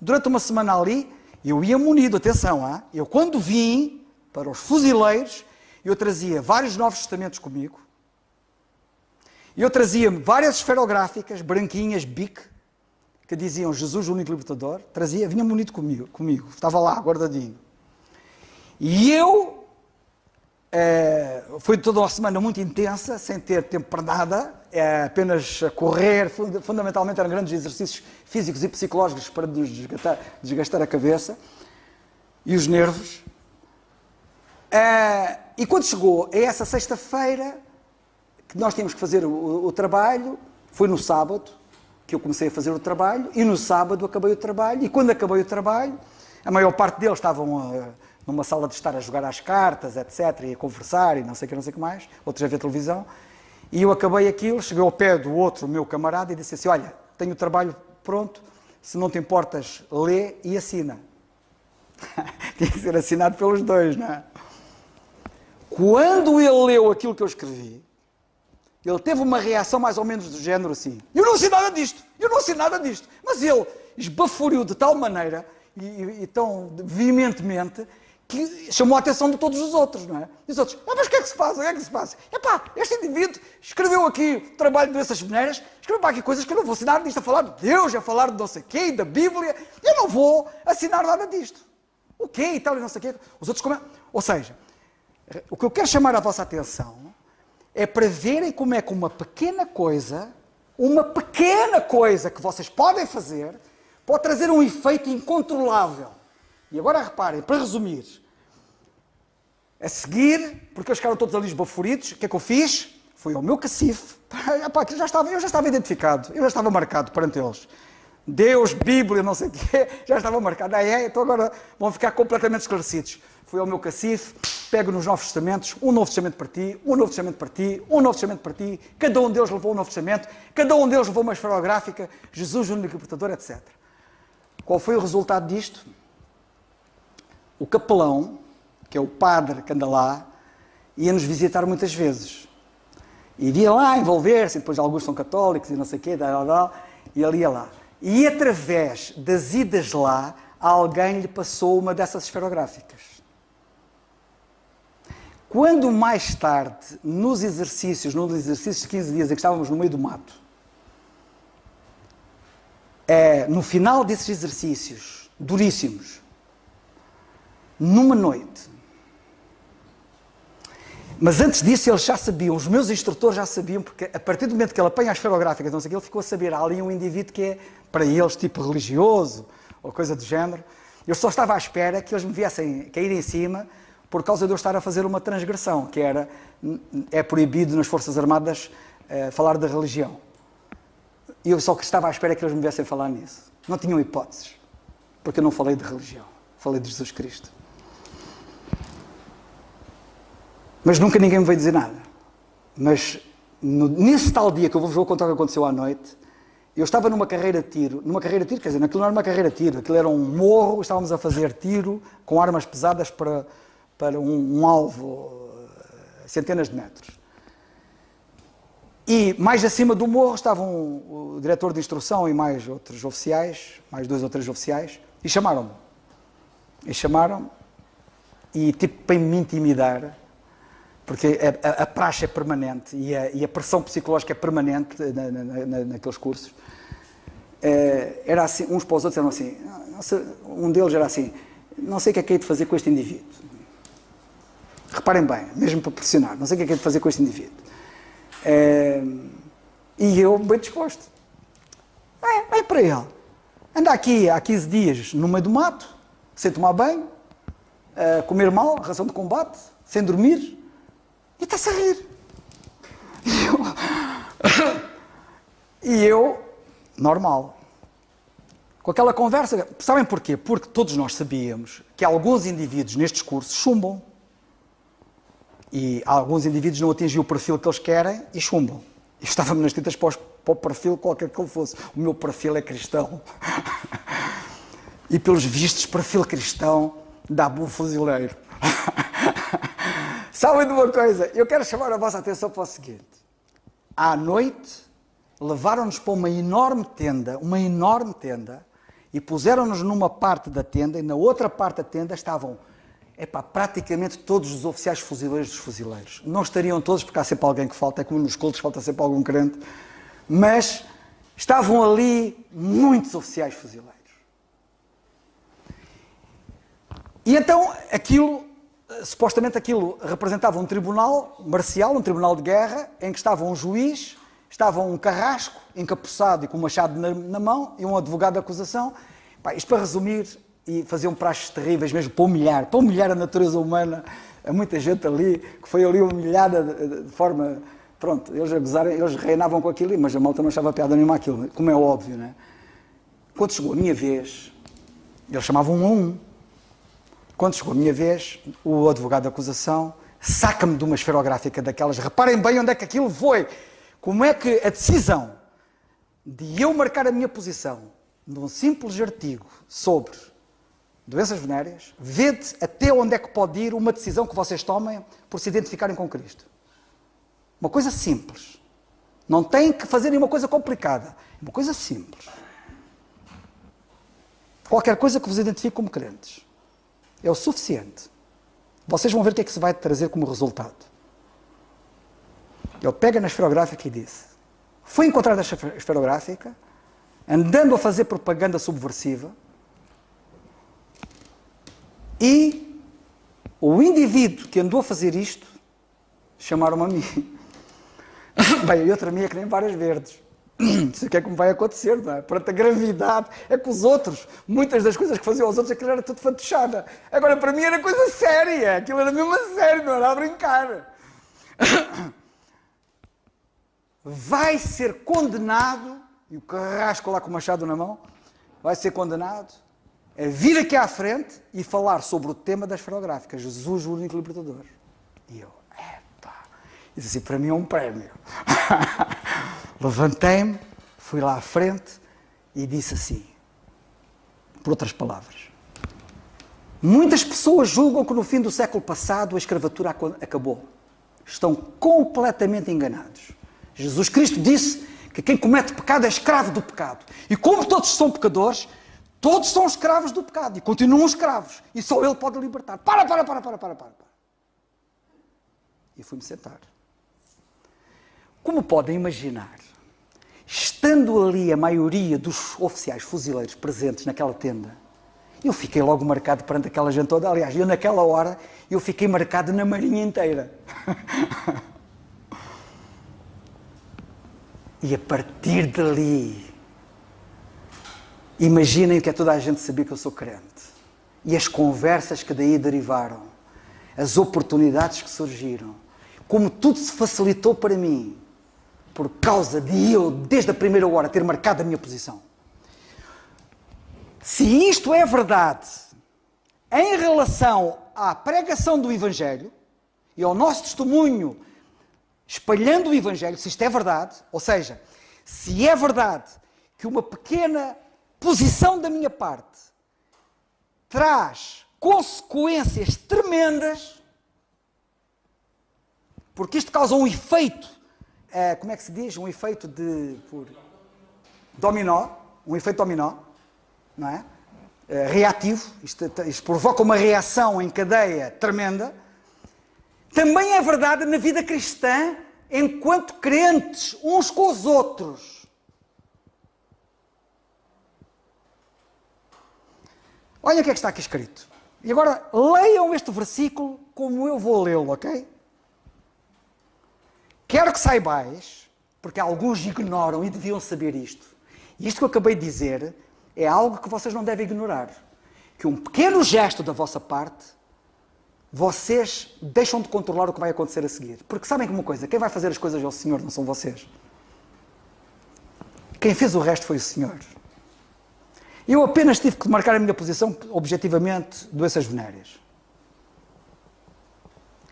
Durante uma semana ali, eu ia munido. Atenção, eu quando vim para os fuzileiros, eu trazia vários Novos Testamentos comigo. Eu trazia várias esferográficas, branquinhas, BIC, que diziam Jesus, o único libertador. Vinha munido comigo. Estava lá, guardadinho. E eu, foi toda uma semana muito intensa, sem ter tempo para nada, apenas a correr, fundamentalmente eram grandes exercícios físicos e psicológicos para nos desgastar a cabeça e os nervos. E quando chegou a essa sexta-feira, que nós tínhamos que fazer o trabalho, foi no sábado que eu comecei a fazer o trabalho, e no sábado acabei o trabalho, e quando acabei o trabalho, a maior parte deles estavam numa sala de estar a jogar às cartas, etc., e a conversar, e não sei o que mais, outros a ver televisão, e eu acabei aquilo, cheguei ao pé do outro, meu camarada, e disse assim, olha, tenho o trabalho pronto, se não te importas, lê e assina. Tinha que ser assinado pelos dois, não é? Quando ele leu aquilo que eu escrevi, ele teve uma reação mais ou menos do género assim, eu não sei nada disto, mas ele esbaforiu de tal maneira e tão veementemente que chamou a atenção de todos os outros, não é? E os outros, mas o que é que se passa? O que é que se passa? Epá, este indivíduo escreveu aqui o trabalho de doenças venéreas, escreveu para aqui coisas que eu não vou assinar disto, a falar de Deus, a falar de não sei o quê, da Bíblia, eu não vou assinar nada disto. O quê? E tal, e não sei o quê. Os outros comentam. Ou seja, o que eu quero chamar a vossa atenção é para verem como é que uma pequena coisa que vocês podem fazer, pode trazer um efeito incontrolável. E agora reparem, para resumir, a seguir, porque eles ficaram todos ali esbaforidos, o que é que eu fiz? Fui ao meu cacife, eu já estava identificado, eu já estava marcado perante eles. Deus, Bíblia, não sei o quê, já estava marcado. Então agora vão ficar completamente esclarecidos. Fui ao meu cacife, pego nos Novos Testamentos, um Novo Testamento para ti, um Novo Testamento para ti, um Novo Testamento para ti, cada um deles levou um Novo Testamento, cada um deles levou uma esferográfica, Jesus, o único libertador, etc. Qual foi o resultado disto? O capelão, que é o padre que anda lá, ia-nos visitar muitas vezes. E ia lá envolver-se, depois alguns são católicos e não sei o quê, e ele ia lá. E através das idas lá, alguém lhe passou uma dessas esferográficas. Quando mais tarde, nos exercícios de 15 dias em que estávamos no meio do mato, no final desses exercícios duríssimos, numa noite, mas antes disso eles já sabiam, os meus instrutores já sabiam, porque a partir do momento que ele apanha as esferográficas, não sei o que, ele ficou a saber, há ali um indivíduo que é, para eles, tipo religioso, ou coisa do género. Eu só estava à espera que eles me viessem cair em cima, por causa de eu estar a fazer uma transgressão, que é proibido nas Forças Armadas falar da religião. E eu só que estava à espera que eles me viessem falar nisso. Não tinham hipóteses, porque eu não falei de religião, falei de Jesus Cristo. Mas nunca ninguém me veio dizer nada. Mas nesse tal dia que eu vos vou contar o que aconteceu à noite, eu estava numa carreira de tiro, quer dizer, aquilo não era uma carreira de tiro, aquilo era um morro, estávamos a fazer tiro com armas pesadas para um alvo a centenas de metros. E mais acima do morro estavam o diretor de instrução e mais outros oficiais, mais 2 ou 3 oficiais, e chamaram-me. E tipo para me intimidar, porque a praxe é permanente e a pressão psicológica é permanente naqueles cursos. Era assim, uns para os outros eram assim, um deles era assim, não sei o que é que hei de fazer com este indivíduo. Reparem bem, mesmo para pressionar, não sei o que é que hei de fazer com este indivíduo. E eu, bem disposto, vai para ele. Anda aqui há 15 dias no meio do mato, sem tomar banho, comer mal, ração de combate, sem dormir, e está-se a rir. E eu, normal. Com aquela conversa, sabem porquê? Porque todos nós sabíamos que alguns indivíduos nestes cursos chumbam. E alguns indivíduos não atingem o perfil que eles querem e chumbam. E estava-me nas tintas para o perfil qualquer que ele fosse. O meu perfil é cristão. E pelos vistos, perfil cristão dá bom fuzileiro. Sabem de uma coisa? Eu quero chamar a vossa atenção para o seguinte. À noite, levaram-nos para uma enorme tenda, e puseram-nos numa parte da tenda, e na outra parte da tenda estavam praticamente todos os oficiais fuzileiros dos fuzileiros. Não estariam todos, porque há sempre alguém que falta, é como nos cultos, falta sempre algum crente, mas estavam ali muitos oficiais fuzileiros. E então, supostamente aquilo representava um tribunal marcial, um tribunal de guerra, em que estava um juiz, estava um carrasco, encapuçado e com um machado na mão, e um advogado de acusação. Isto para resumir e fazer praxes terríveis mesmo, para humilhar a natureza humana. Há muita gente ali que foi ali humilhada de forma... Pronto, eles a gozarem, eles reinavam com aquilo, mas a malta não achava piada nenhuma aquilo, como é óbvio, não é? Quando chegou a minha vez, eles chamavam 1 a 1. Quando chegou a minha vez, o advogado de acusação saca-me de uma esferográfica daquelas. Reparem bem onde é que aquilo foi. Como é que a decisão de eu marcar a minha posição num simples artigo sobre doenças venéreas, vede até onde é que pode ir uma decisão que vocês tomem por se identificarem com Cristo. Uma coisa simples. Não tem que fazer nenhuma coisa complicada. Uma coisa simples. qualquer coisa que vos identifique como crentes. É o suficiente. Vocês vão ver o que é que se vai trazer como resultado. Ele pega na esferográfica e disse: fui encontrar esta esferográfica, andando a fazer propaganda subversiva, e o indivíduo que andou a fazer isto, chamaram-me a mim. Bem, eu tremia que nem várias verdes. Isso é que me vai acontecer, não é? Perante a gravidade. É que os outros, muitas das coisas que faziam aos outros, aquilo era tudo fantochada. Agora, para mim era coisa séria. Aquilo era mesmo a sério, não era a brincar. Vai ser condenado, e o carrasco lá com o machado na mão, vai ser condenado a vir aqui à frente e falar sobre o tema das esferográficas. Jesus, o único libertador. E eu, isso assim, para mim é um prémio. Levantei-me, fui lá à frente e disse assim, por outras palavras: muitas pessoas julgam que no fim do século passado a escravatura acabou. Estão completamente enganados. Jesus Cristo disse que quem comete pecado é escravo do pecado. E como todos são pecadores, todos são escravos do pecado e continuam escravos. E só Ele pode libertar. Para. E fui-me sentar. Como podem imaginar, estando ali a maioria dos oficiais fuzileiros presentes naquela tenda, eu fiquei logo marcado perante aquela gente toda. Aliás, eu naquela hora, eu fiquei marcado na marinha inteira. E a partir dali, imaginem que é toda a gente sabia que eu sou crente. E as conversas que daí derivaram, as oportunidades que surgiram, como tudo se facilitou para mim, por causa de eu, desde a primeira hora, ter marcado a minha posição. Se isto é verdade em relação à pregação do Evangelho e ao nosso testemunho espalhando o Evangelho, se isto é verdade, ou seja, se é verdade que uma pequena posição da minha parte traz consequências tremendas, porque isto causa um efeito, como é que se diz? Um efeito dominó, um efeito dominó, não é? Reativo, isto provoca uma reação em cadeia tremenda. Também é verdade na vida cristã, enquanto crentes uns com os outros. Olha o que é que está aqui escrito. E agora leiam este versículo como eu vou lê-lo, ok? Quero que saibais, porque alguns ignoram e deviam saber isto. E isto que eu acabei de dizer é algo que vocês não devem ignorar. Que um pequeno gesto da vossa parte, vocês deixam de controlar o que vai acontecer a seguir. Porque sabem que uma coisa, quem vai fazer as coisas é o Senhor, não são vocês. Quem fez o resto foi o Senhor. Eu apenas tive que marcar a minha posição, objetivamente, doenças venéreas.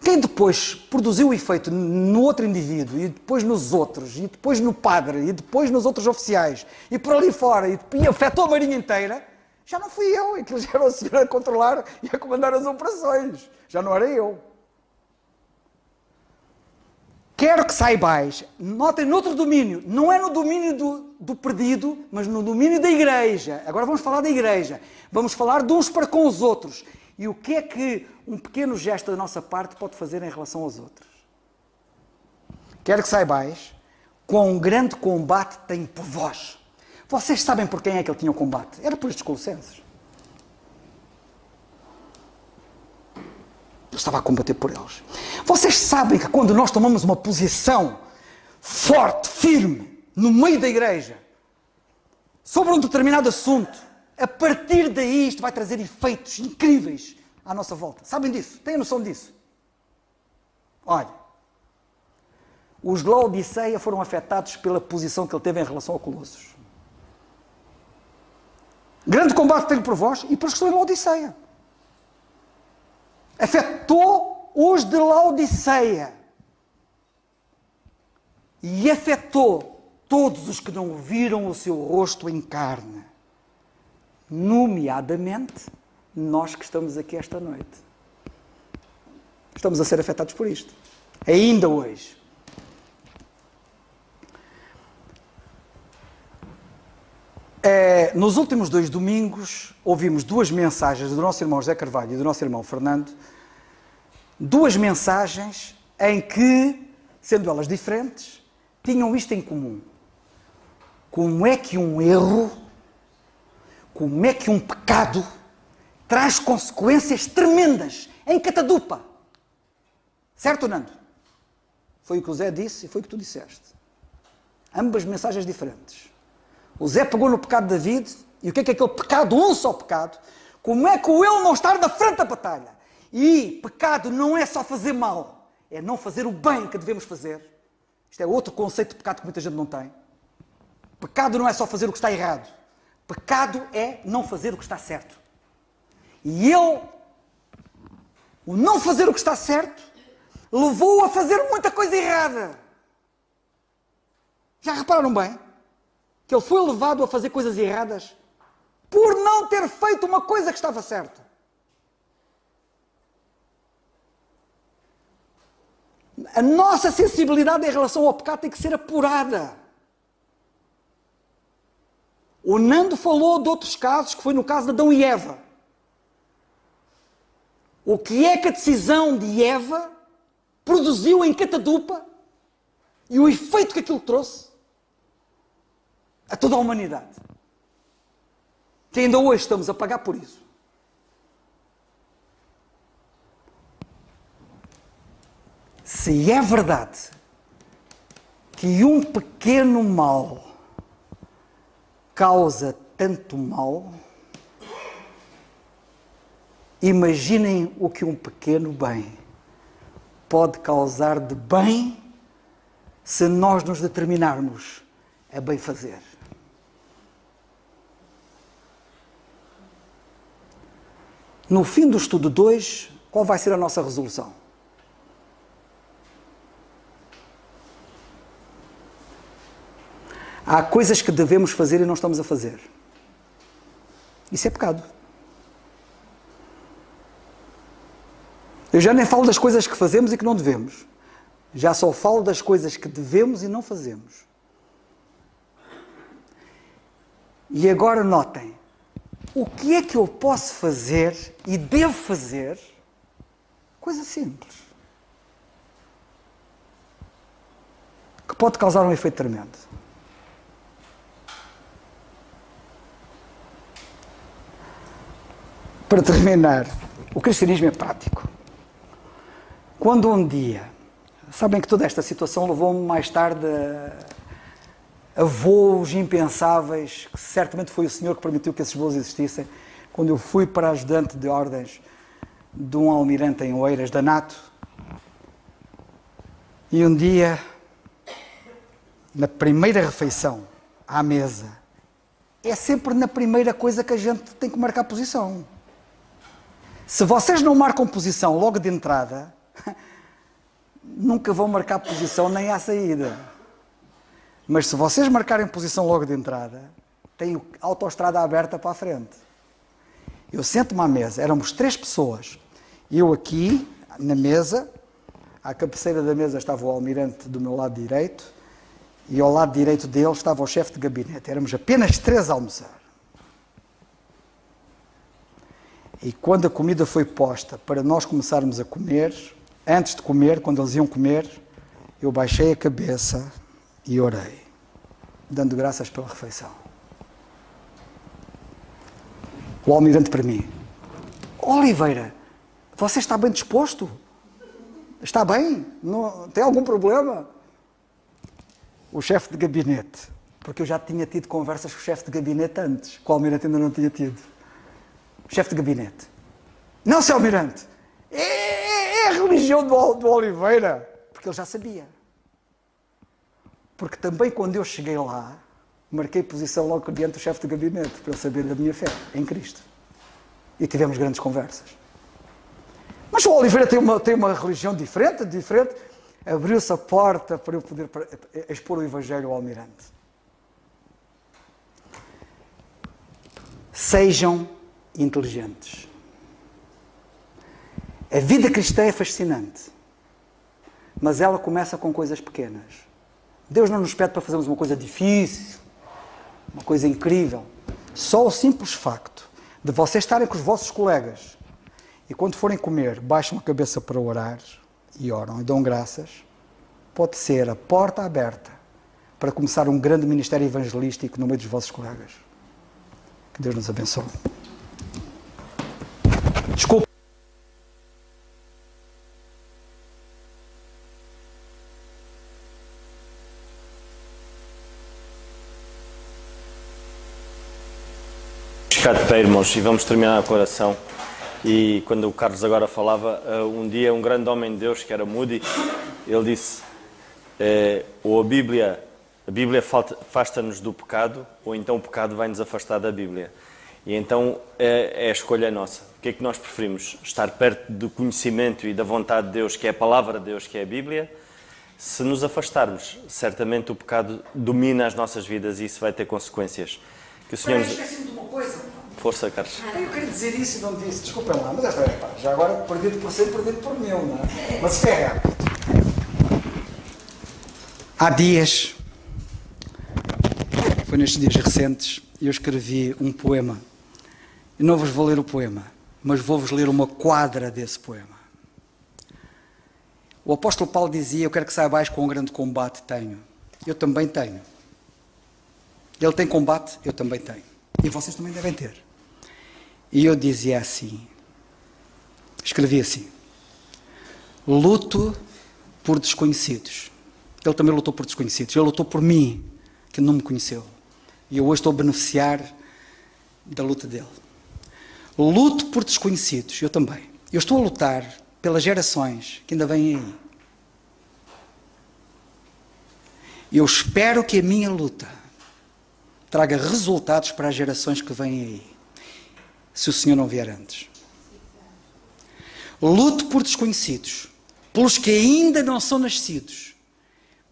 Quem depois produziu o efeito no outro indivíduo, e depois nos outros, e depois no padre, e depois nos outros oficiais, e por ali fora, e afetou a marinha inteira, já não fui eu, aquilo já era o Senhor a controlar e a comandar as operações. Já não era eu. Quero que saibais, notem noutro domínio, não é no domínio do perdido, mas no domínio da igreja. Agora vamos falar da igreja. Vamos falar de uns para com os outros. E o que é que um pequeno gesto da nossa parte pode fazer em relação aos outros? Quero que saibais, quão grande combate tenho por vós. Vocês sabem por quem é que ele tinha o combate? Era por estes colossenses. Eu estava a combater por eles. Vocês sabem que quando nós tomamos uma posição forte, firme, no meio da igreja, sobre um determinado assunto, a partir daí isto vai trazer efeitos incríveis à nossa volta. Sabem disso? Têm noção disso? Olha, os de Laodiceia foram afetados pela posição que ele teve em relação a Colossos. Grande combate tenho por vós e por os que estão em Laodiceia. Afetou os de Laodiceia. E afetou todos os que não viram o seu rosto em carne. Nomeadamente, nós que estamos aqui esta noite. Estamos a ser afetados por isto. Ainda hoje. Nos últimos 2 domingos, ouvimos 2 mensagens do nosso irmão José Carvalho e do nosso irmão Fernando, 2 mensagens em que, sendo elas diferentes, tinham isto em comum. Como é que um erro, como é que um pecado traz consequências tremendas em catadupa. Certo, Nando? Foi o que o Zé disse e foi o que tu disseste. Ambas mensagens diferentes. O Zé pegou no pecado de David, e o que é aquele pecado? Um só pecado. Como é que o ele não estar na frente da batalha? E pecado não é só fazer mal, é não fazer o bem que devemos fazer. Isto é outro conceito de pecado que muita gente não tem. Pecado não é só fazer o que está errado. Pecado é não fazer o que está certo. E ele, o não fazer o que está certo, levou-o a fazer muita coisa errada. Já repararam bem? Que ele foi levado a fazer coisas erradas por não ter feito uma coisa que estava certa. A nossa sensibilidade em relação ao pecado tem que ser apurada. O Nando falou de outros casos, que foi no caso de Adão e Eva. O que é que a decisão de Eva produziu em catadupa e o efeito que aquilo trouxe a toda a humanidade. Que ainda hoje estamos a pagar por isso. Se é verdade que um pequeno mal causa tanto mal, imaginem o que um pequeno bem pode causar de bem se nós nos determinarmos a bem fazer. No fim do estudo 2, qual vai ser a nossa resolução? Há coisas que devemos fazer e não estamos a fazer. Isso é pecado. Eu já nem falo das coisas que fazemos e que não devemos. Já só falo das coisas que devemos e não fazemos. E agora notem, o que é que eu posso fazer e devo fazer? Coisa simples. Que pode causar um efeito tremendo. Para terminar, o cristianismo é prático. Quando um dia, sabem que toda esta situação levou-me mais tarde a voos impensáveis, que certamente foi o Senhor que permitiu que esses voos existissem, quando eu fui para ajudante de ordens de um almirante em Oeiras, da NATO, e um dia, na primeira refeição, à mesa, é sempre na primeira coisa que a gente tem que marcar posição. Se vocês não marcam posição logo de entrada, nunca vão marcar posição nem à saída. Mas se vocês marcarem posição logo de entrada, tem a autoestrada aberta para a frente. Eu sento-me à mesa, éramos 3 pessoas. Eu aqui, na mesa, à cabeceira da mesa estava o almirante do meu lado direito, e ao lado direito dele estava o chefe de gabinete. Éramos apenas 3 a almoçar. E quando a comida foi posta para nós começarmos a comer, antes de comer, quando eles iam comer, eu baixei a cabeça e orei, dando graças pela refeição. O almirante para mim: Oliveira, você está bem disposto? Está bem? Não, tem algum problema? O chefe de gabinete, porque eu já tinha tido conversas com o chefe de gabinete antes, que o almirante ainda não tinha tido. Chefe de gabinete: não, Sr. Almirante, é a religião do Oliveira. Porque ele já sabia. Porque também quando eu cheguei lá, marquei posição logo diante do chefe de gabinete, para ele saber da minha fé em Cristo. E tivemos grandes conversas. Mas o Oliveira tem uma religião diferente. Abriu-se a porta para eu poder expor o Evangelho ao Almirante. Sejam inteligentes. A vida cristã é fascinante, mas ela começa com coisas pequenas. Deus não nos pede para fazermos uma coisa difícil, uma coisa incrível. Só o simples facto de vocês estarem com os vossos colegas e quando forem comer, baixam a cabeça para orar e oram e dão graças, pode ser a porta aberta para começar um grande ministério evangelístico no meio dos vossos colegas. Que Deus nos abençoe. Desculpa. Ficar de pé, irmãos, e vamos terminar com a oração. E quando o Carlos agora falava, um dia um grande homem de Deus, que era Moody, ele disse, ou a Bíblia afasta-nos do pecado, ou então o pecado vai-nos afastar da Bíblia. E então é a escolha nossa. O que é que nós preferimos? Estar perto do conhecimento e da vontade de Deus, que é a palavra de Deus, que é a Bíblia? Se nos afastarmos, certamente o pecado domina as nossas vidas e isso vai ter consequências. Que o Senhor nos... Esqueci-me de uma coisa. Força, Carlos. Eu queria dizer isso e não disse, desculpem lá, mas esta é, pá, já agora perdido por ser, perdido por mil, não é? Mas isto é rápido. Há dias, foi nestes dias recentes, eu escrevi um poema. Eu não vos vou ler o poema, mas vou-vos ler uma quadra desse poema. O apóstolo Paulo dizia, eu quero que saibais quão grande combate tenho. Eu também tenho. Ele tem combate, eu também tenho. E vocês também devem ter. E eu dizia assim, escrevi assim, luto por desconhecidos. Ele também lutou por desconhecidos. Ele lutou por mim, que não me conheceu. E eu hoje estou a beneficiar da luta dele. Luto por desconhecidos, eu também. Eu estou a lutar pelas gerações que ainda vêm aí. Eu espero que a minha luta traga resultados para as gerações que vêm aí, se o Senhor não vier antes. Luto por desconhecidos, pelos que ainda não são nascidos,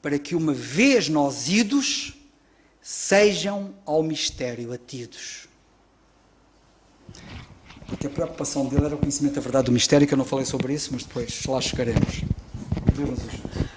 para que uma vez nós idos, sejam ao mistério atidos. Porque a preocupação dele era o conhecimento da verdade do mistério, que eu não falei sobre isso, mas depois lá chegaremos. Deus nos ajude.